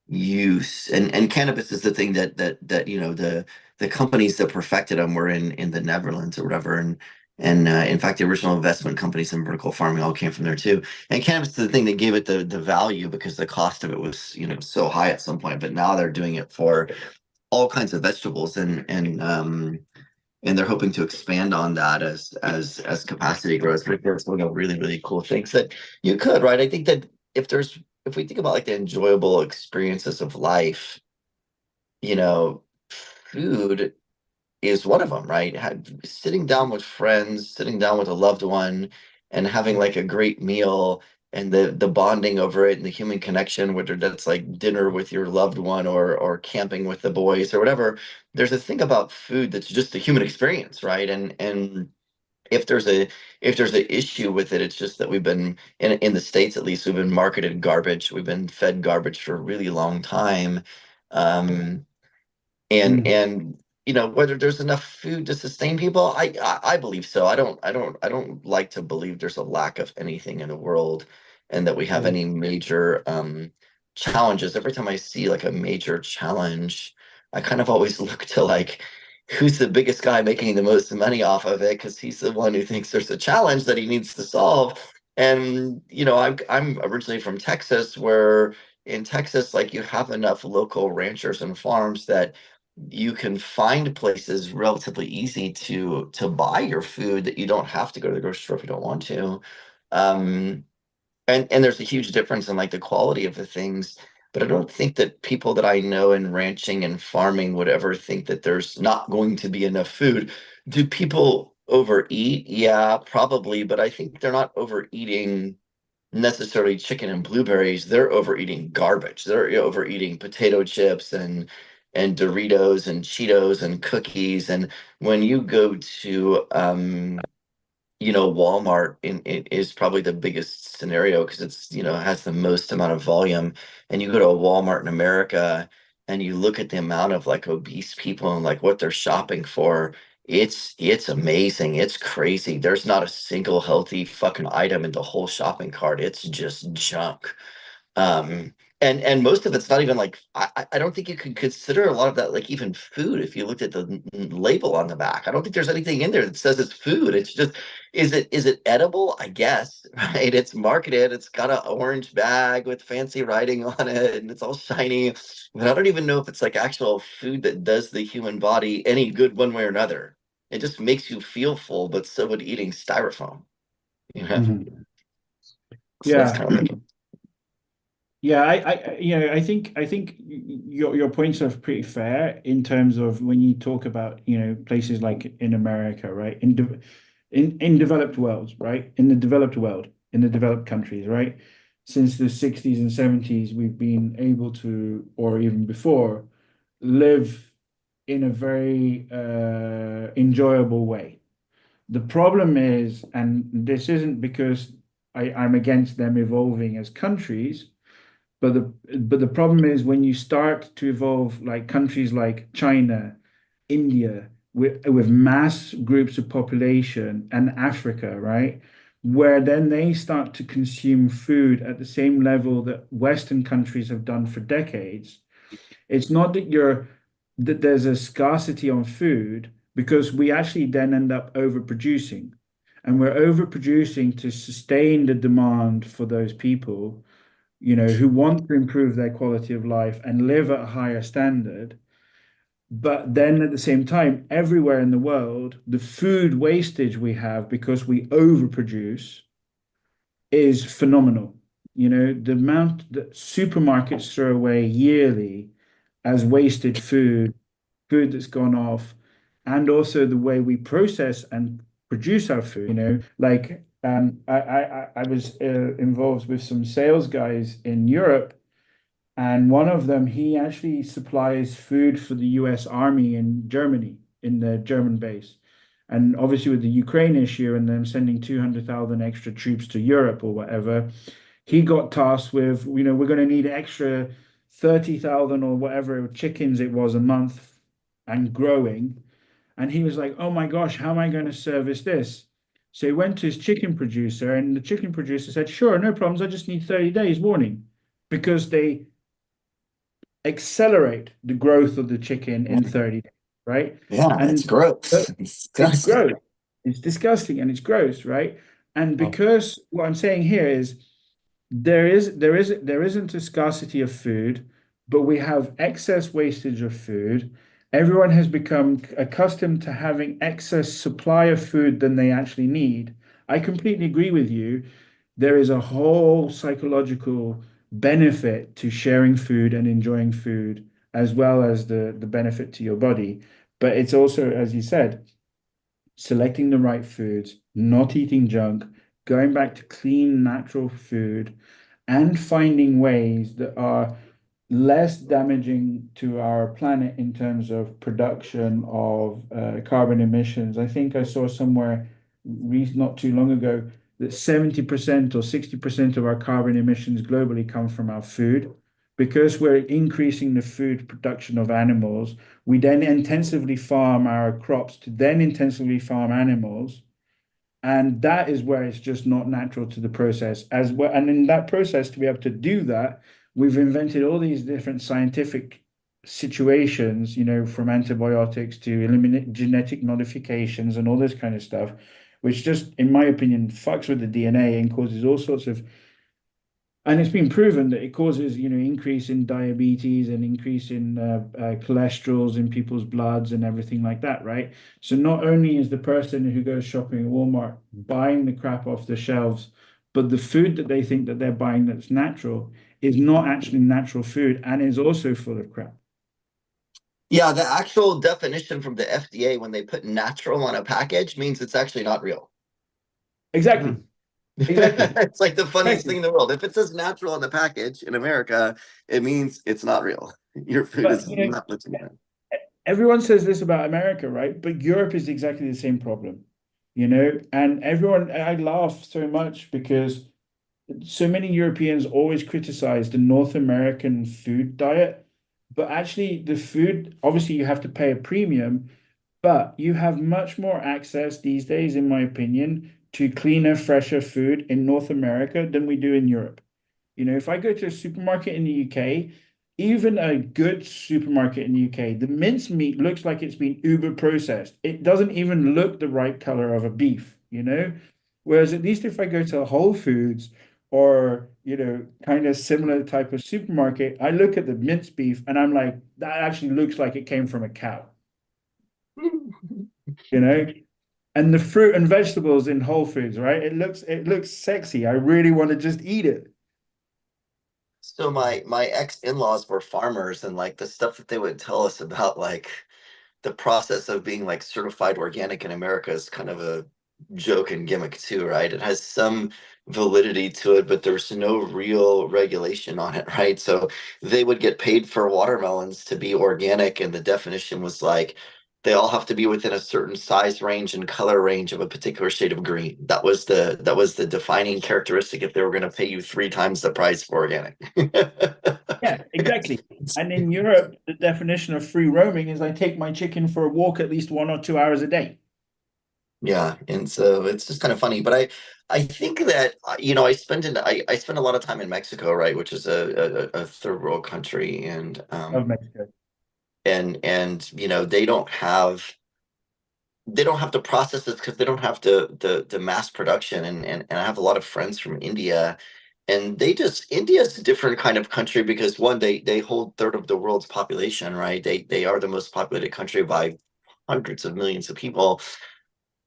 use. And cannabis is the thing that the companies that perfected them were in the Netherlands or whatever. And in fact, the original investment companies in vertical farming all came from there too. And cannabis is the thing that gave it the value, because the cost of it was so high at some point. But now they're doing it for all kinds of vegetables, and they're hoping to expand on that as capacity grows. But there's really really cool things that you could, right? I think that if we think about like the enjoyable experiences of life, food is one of them, right? Sitting down with friends, sitting down with a loved one, and having like a great meal, and the bonding over it, and the human connection, whether that's like dinner with your loved one, or camping with the boys or whatever. There's a thing about food that's just a human experience, right? And if there's an issue with it, it's just that we've been in the States, at least, we've been marketed garbage. We've been fed garbage for a really long time. Um, and whether there's enough food to sustain people, I believe so. I don't like to believe there's a lack of anything in the world, and that we have any major challenges. Every time I see like a major challenge, I kind of always look to like, who's the biggest guy making the most money off of it, because he's the one who thinks there's a challenge that he needs to solve. And I'm originally from Texas, where in Texas, like, you have enough local ranchers and farms that you can find places relatively easy to buy your food, that you don't have to go to the grocery store if you don't want to. Um, And there's a huge difference in like the quality of the things, but I don't think that people that I know in ranching and farming would ever think that there's not going to be enough food. Do people overeat? Yeah, probably, but I think they're not overeating necessarily chicken and blueberries. They're overeating garbage. They're overeating potato chips and Doritos and Cheetos and cookies. And when you go to Walmart is probably the biggest scenario because it's, has the most amount of volume. And you go to a Walmart in America and you look at the amount of like obese people and like what they're shopping for. It's amazing. It's crazy. There's not a single healthy fucking item in the whole shopping cart. It's just junk. Um, and most of it's not even like I don't think you could consider a lot of that like even food if you looked at the label on the back. I don't think there's anything in there that says it's food. It's just is it edible? I guess, right? It's marketed, it's got an orange bag with fancy writing on it, and it's all shiny. But I don't even know if it's like actual food that does the human body any good one way or another. It just makes you feel full, but so would eating styrofoam, you know? Mhm. So that's Yeah. kind of like, Yeah, I think your points are pretty fair in terms of when you talk about, places like in America, right? In developed worlds, right? In the developed world, in the developed countries, right? Since the 60s and 70s, we've been able to, or even before, live in a very enjoyable way. The problem is, and this isn't because I'm against them evolving as countries, but the problem is when you start to evolve like countries like China, India, with mass groups of population, and Africa, right? Where then they start to consume food at the same level that Western countries have done for decades. It's not that there's a scarcity on food because we actually then end up overproducing. And we're overproducing to sustain the demand for those people, who want to improve their quality of life and live at a higher standard. But then at the same time, everywhere in the world, the food wastage we have because we overproduce is phenomenal. The amount that supermarkets throw away yearly as wasted food that's gone off, and also the way we process and produce our food. Like I was involved with some sales guys in Europe, and one of them, he actually supplies food for the US Army in Germany, in the German base. And obviously, with the Ukraine issue and them sending 200,000 extra troops to Europe or whatever, he got tasked with, we're going to need extra 30,000 or whatever chickens it was a month and growing. And he was like, oh my gosh, how am I going to service this? So he went to his chicken producer, and the chicken producer said, sure, no problems. I just need 30 days warning, because they accelerate the growth of the chicken in 30 days, right? yeah, it's And gross. It's it's disgusting. gross. It's disgusting and it's gross, right? And because what I'm saying here is there isn't a scarcity of food, but we have excess wastage of food. Everyone has become accustomed to having excess supply of food than they actually need. I completely agree with you. There is a whole psychological benefit to sharing food and enjoying food, as well as the benefit to your body. But it's also, as you said, selecting the right foods, not eating junk, going back to clean, natural food, and finding ways that are less damaging to our planet in terms of production of carbon emissions. I think I saw somewhere not too long ago that 70% or 60% of our carbon emissions globally come from our food. Because we're increasing the food production of animals, we then intensively farm our crops to then intensively farm animals. And that is where it's just not natural to the process as well. And in that process, to be able to do that, we've invented all these different scientific situations, from antibiotics to eliminate genetic modifications and all this kind of stuff, which just, in my opinion, fucks with the DNA and causes all sorts of, and it's been proven that it causes, increase in diabetes and increase in cholesterols in people's bloods and everything like that, right? So not only is the person who goes shopping at Walmart buying the crap off the shelves but the food that they think that they're buying that's natural is not actually natural food and is also full of crap. Yeah, the actual definition from the FDA when they put natural on a package means it's actually not real. Exactly. Exactly. It's like the funniest Exactly. thing in the world. If it says natural on the package in America, it means it's not real. Your food But is not legitimate. everyone says this about America, right? But Europe is exactly the same problem, you know? And everyone, I laugh so much because so many Europeans always criticize the North American food diet, but actually the food, obviously you have to pay a premium, but you have much more access these days, in my opinion, to cleaner, fresher food in North America than we do in Europe. You know, if I go to a supermarket in the UK, even a good supermarket in the UK, the mincemeat looks like it's been uber processed. It doesn't even look the right color of a beef, you know? Whereas at least if I go to Whole Foods or, you know, kind of similar type of supermarket, I look at the minced beef and I'm like, that actually looks like it came from a cow, you know? And the fruit and vegetables in Whole Foods, right? It looks sexy. I really want to just eat it. So my ex-in-laws were farmers, and like the stuff that they would tell us about like the process of being like certified organic in America is kind of a joke and gimmick too, right? It has some validity to it, but there's no real regulation on it, right? So they would get paid for watermelons to be organic, and the definition was like they all have to be within a certain size range and color range of a particular shade of green. That was the defining characteristic if they were going to pay you 3 times the price for organic. Yeah, exactly. And in Europe, the definition of free roaming is I take my chicken for a walk at least 1 or 2 hours a day. Yeah, and so it's just kind of funny, but I think that I spend a lot of time in Mexico, right, which is a third world country, and Of Mexico. they don't have the processes because they don't have the mass production, and I have a lot of friends from India, and India's a different kind of country because one, they hold third of the world's population, right? They are the most populated country by hundreds of millions of people.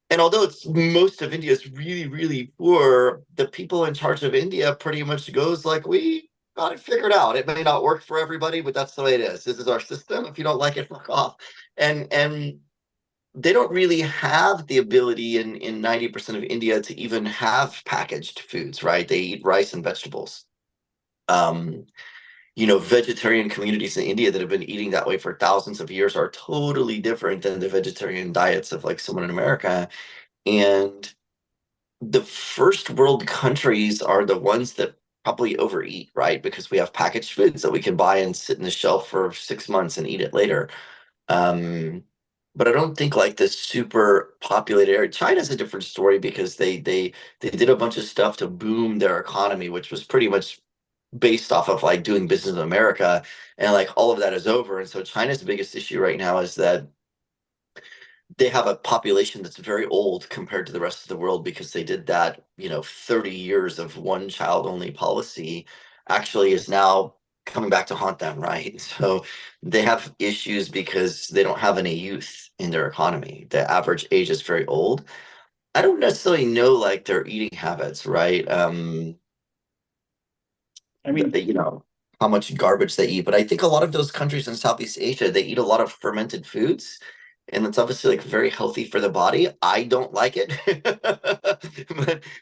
And although most of India is really, really poor, the people in charge of India pretty much goes like, we got it figured out. It may not work for everybody, but that's the way it is. This is our system. If you don't like it, fuck off. And they don't really have the ability in 90% of India to even have packaged foods, right? They eat rice and vegetables. Um, vegetarian communities in India that have been eating that way for thousands of years are totally different than the vegetarian diets of like someone in America. And the first world countries are the ones that probably overeat, right? Because we have packaged foods that we can buy and sit in the shelf for 6 months and eat it later. Um, but I don't think like this super populated area. China's a different story because they did a bunch of stuff to boom their economy, which was pretty much based off of like doing business in America, and like all of that is over. And so China's biggest issue right now is that they have a population that's very old compared to the rest of the world because they did that, 30 years of one child only policy actually is now coming back to haunt them, right? So they have issues because they don't have any youth in their economy. The average age is very old. I don't necessarily know like their eating habits, right? I mean, How much garbage they eat, but I think a lot of those countries in Southeast Asia, they eat a lot of fermented foods, and it's obviously like very healthy for the body. I don't like it,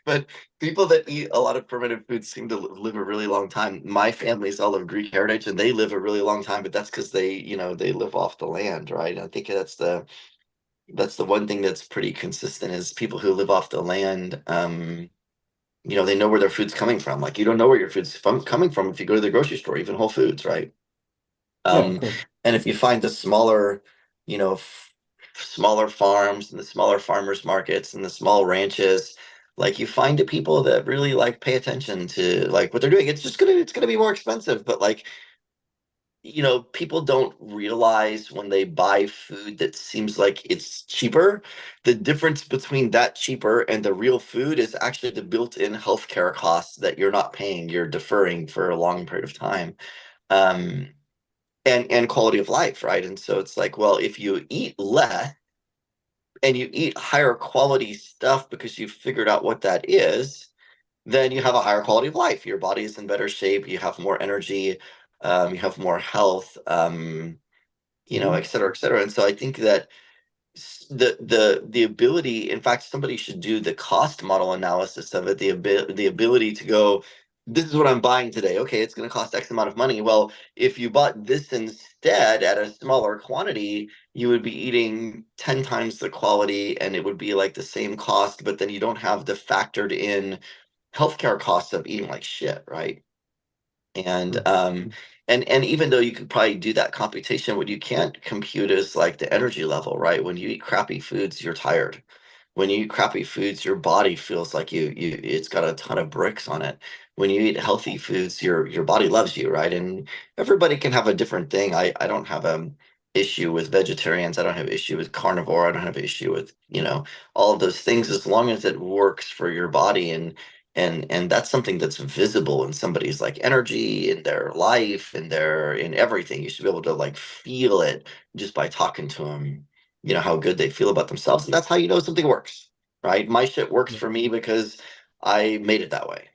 but people that eat a lot of fermented foods seem to live a really long time. My family's all of Greek heritage, and they live a really long time, but that's because they live off the land, right? I think that's the one thing that's pretty consistent is people who live off the land. They know where their food's coming from. Like you don't know where your food's coming from if you go to the grocery store, even Whole Foods, right? yeah, of Um, course. and if you find the smaller farms and the smaller farmers markets and the small ranches, like you find the people that really like pay attention to like what they're doing. It's gonna be more expensive, but like people don't realize when they buy food that seems like it's cheaper, the difference between that cheaper and the real food is actually the built-in healthcare costs that you're not paying, you're deferring for a long period of time. Um, and quality of life, right? And so it's like, well, if you eat less and you eat higher quality stuff because you figured out what that is, then you have a higher quality of life. Your body is in better shape. You have more energy. You have more health. Et cetera, et cetera. And so I think that the ability, in fact, somebody should do the cost model analysis of it, the ability to go, this is what I'm buying today. Okay, it's going to cost X amount of money. Well, if you bought this instead at a smaller quantity, you would be eating 10 times the quality and it would be like the same cost, but then you don't have the factored in healthcare costs of eating like shit, right? And and even though you could probably do that computation, what you can't compute is like the energy level, right? When you eat crappy foods, you're tired. When you eat crappy foods, your body feels like it's got a ton of bricks on it. When you eat healthy foods, your body loves you, right? And everybody can have a different thing. I don't have an issue with vegetarians. I don't have issue with carnivore. I don't have issue with, all of those things as long as it works for your body and that's something that's visible in somebody's like energy in their life in everything. You should be able to like feel it just by talking to them, how good they feel about themselves, and that's how you know something works, right? My shit works for me because I made it that way.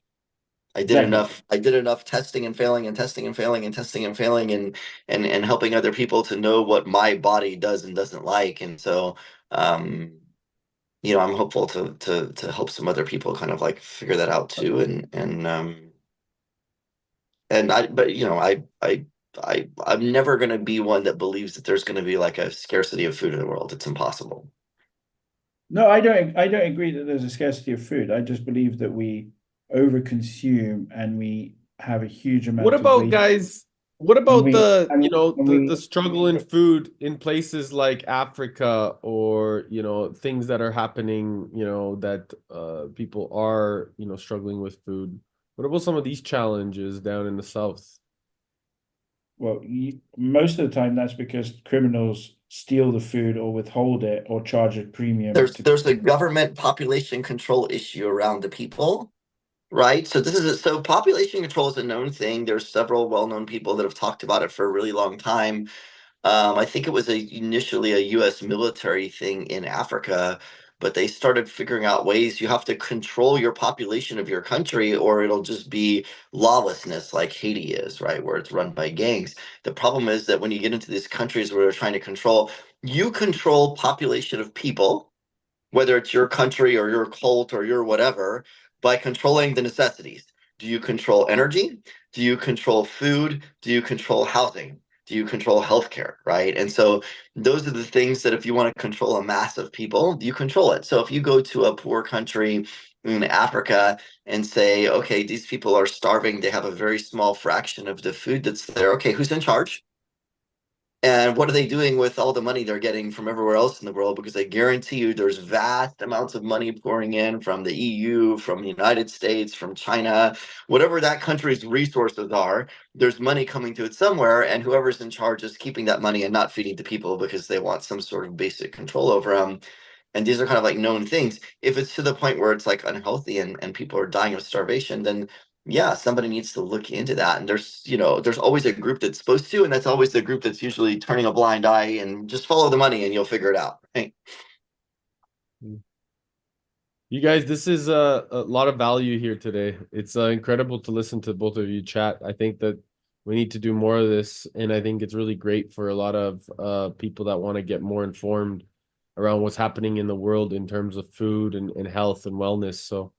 Exactly. I did enough testing and failing and testing and failing and testing and failing and helping other people to know what my body does and doesn't like. And so I'm hopeful to help some other people kind of like figure that out too. And I, but I'm never going to be one that believes that there's going to be like a scarcity of food in the world. It's impossible. No, I don't agree that there's a scarcity of food. I just believe that we overconsume and we have a huge What amount of about, waste. guys? What And about we the, and, and the we struggle in food in places like Africa or, things that are happening, that people are, struggling with food? What about some of these challenges down in the South? well, most of the time that's because criminals steal the food or withhold it or charge a premium to. There's a government population control issue around the people, right? So so population control is a known thing. There's several well-known people that have talked about it for a really long time. I think it was initially a U.S. military thing in Africa, but they started figuring out ways you have to control your population of your country, or it'll just be lawlessness like Haiti is, right, where it's run by gangs. The problem is that when you get into these countries where they're trying to control, you control population of people, whether it's your country or your cult or your whatever, by controlling the necessities. Do you control energy? Do you control food? Do you control housing? Do you control healthcare? Right. And so those are the things that if you want to control a mass of people, you control it. So if you go to a poor country in Africa and say, okay, these people are starving, they have a very small fraction of the food that's there. Okay, who's in charge? And what are they doing with all the money they're getting from everywhere else in the world? Because I guarantee you there's vast amounts of money pouring in from the EU, from the United States, from China, whatever that country's resources are, there's money coming to it somewhere. And whoever's in charge is keeping that money and not feeding the people because they want some sort of basic control over them. And these are kind of like known things. If it's to the point where it's like unhealthy and people are dying of starvation, then yeah, somebody needs to look into that. And there's always a group that's supposed to, and that's always the group that's usually turning a blind eye and just follow the money and you'll figure it out. Right? You guys, this is a lot of value here today. It's incredible to listen to both of you chat. I think that we need to do more of this, and I think it's really great for a lot of people that want to get more informed around what's happening in the world in terms of food and health and wellness. So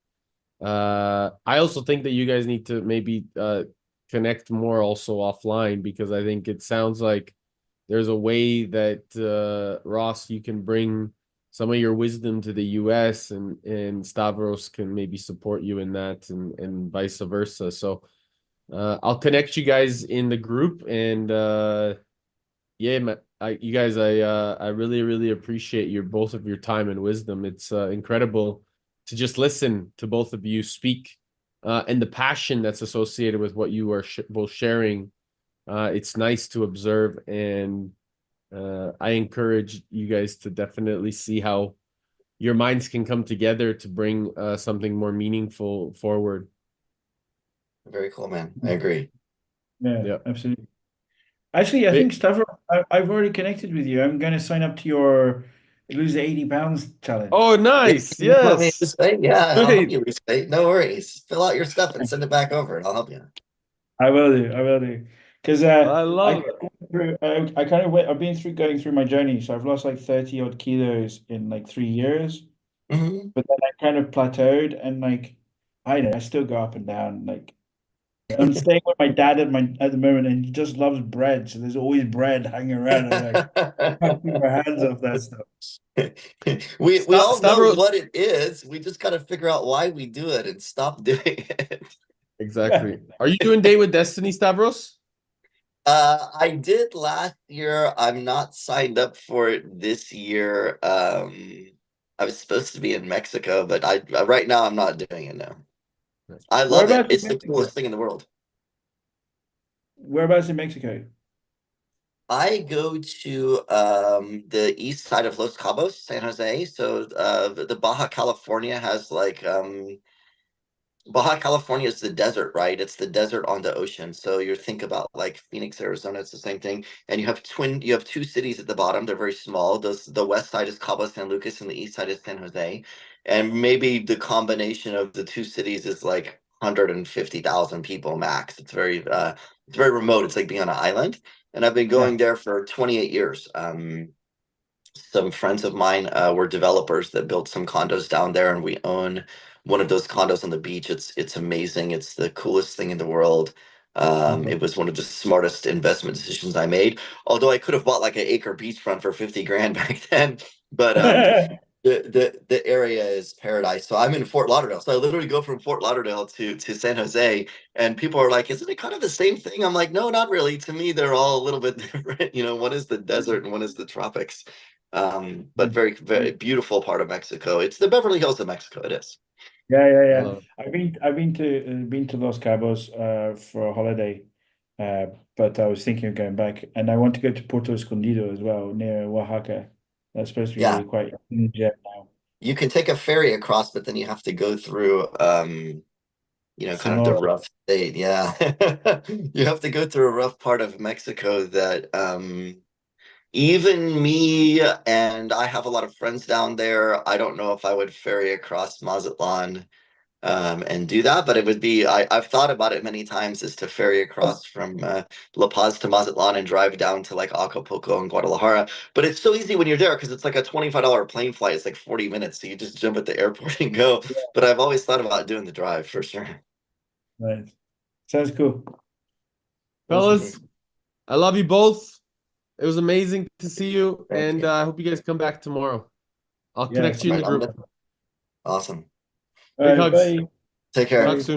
I also think that you guys need to maybe connect more also offline, because I think it sounds like there's a way that Ross, you can bring some of your wisdom to the US and Stavros can maybe support you in that and vice versa. So I'll connect you guys in the group and yeah, you guys, I really, really appreciate both of your time and wisdom. It's incredible to just listen to both of you speak and the passion that's associated with what you are both sharing. It's nice to observe, and I encourage you guys to definitely see how your minds can come together to bring something more meaningful forward. Very cool, man. I agree. Yeah, absolutely. Actually, I think Stavros, I've already connected with you. I'm going to sign up to your lose the 80 pounds challenge. Oh, nice. You want me to Yes. say? Yeah, I'll help Great. you lose weight. No worries. Fill out your stuff and send it back over, and I'll help you. I will do. I will do. Because I I love kind it. of went through, I kind of went, I've been through going through my journey. So I've lost like 30 odd kilos in like 3 years. Mhm. But then I kind of plateaued and like I don't know, I still go up and down. Like I'm staying with my dad at the moment and he just loves bread. So there's always bread hanging around. I'm like, I can't keep my hands off that stuff. We all know Stavros. what it is. We just got to figure out why we do it and stop doing it. Exactly. Are you doing Date with Destiny, Stavros? I did last year. I'm not signed up for it this year. I was supposed to be in Mexico, but I right now I'm not doing it now. I love it. Whereabouts in It's the Mexico? coolest thing in the world. Whereabouts in Mexico? I go to the east side of Los Cabos, San Jose. So the Baja California has like Baja California is the desert, right? It's the desert on the ocean. So you think about like Phoenix, Arizona, it's the same thing. And you have two cities at the bottom. They're very small. The west side is Cabo San Lucas and the east side is San Jose. And maybe the combination of the two cities is like 150,000 people max. It's very remote. It's like being on an island. And I've been Yeah. going there for 28 years. Some friends of mine were developers that built some condos down there, and we own one of those condos on the beach. It's amazing. It's the coolest thing in the world. It was one of the smartest investment decisions I made. Although I could have bought like an acre beachfront for 50 grand back then, but the area is paradise. So I'm in Fort Lauderdale. So I literally go from Fort Lauderdale to San Jose, and people are like, "Isn't it kind of the same thing?" I'm like, "No, not really. To me, they're all a little bit different. You know, one is the desert and one is the tropics." But very, very beautiful part of Mexico. It's the Beverly Hills of Mexico. It is. Yeah, yeah, I yeah. love it. I've been to Los Cabos for a holiday, but I was thinking of going back, and I want to go to Puerto Escondido as well, near Oaxaca. That's supposed to Yeah, be quite a gem now. you can take a ferry across, but then you have to go through, kind of the Sonora. rough state. Yeah, you have to go through a rough part of Mexico that even me and I have a lot of friends down there. I don't know if I would ferry across Mazatlan and do that. But it would be I've thought about it many times is to ferry across from La Paz to Mazatlan and drive down to like Acapulco and Guadalajara. But it's so easy when you're there because it's like a $25 plane flight. It's like 40 minutes, so you just jump at the airport and go. But I've always thought about doing the drive for sure. Nice. Sounds cool. Awesome. Fellas, I love you both. It was amazing to see you, Thank and you. I hope you guys come back tomorrow. I'll Yeah. connect you in the group. Awesome. All Big right, hugs. bye. Take care. Talk Bye. soon.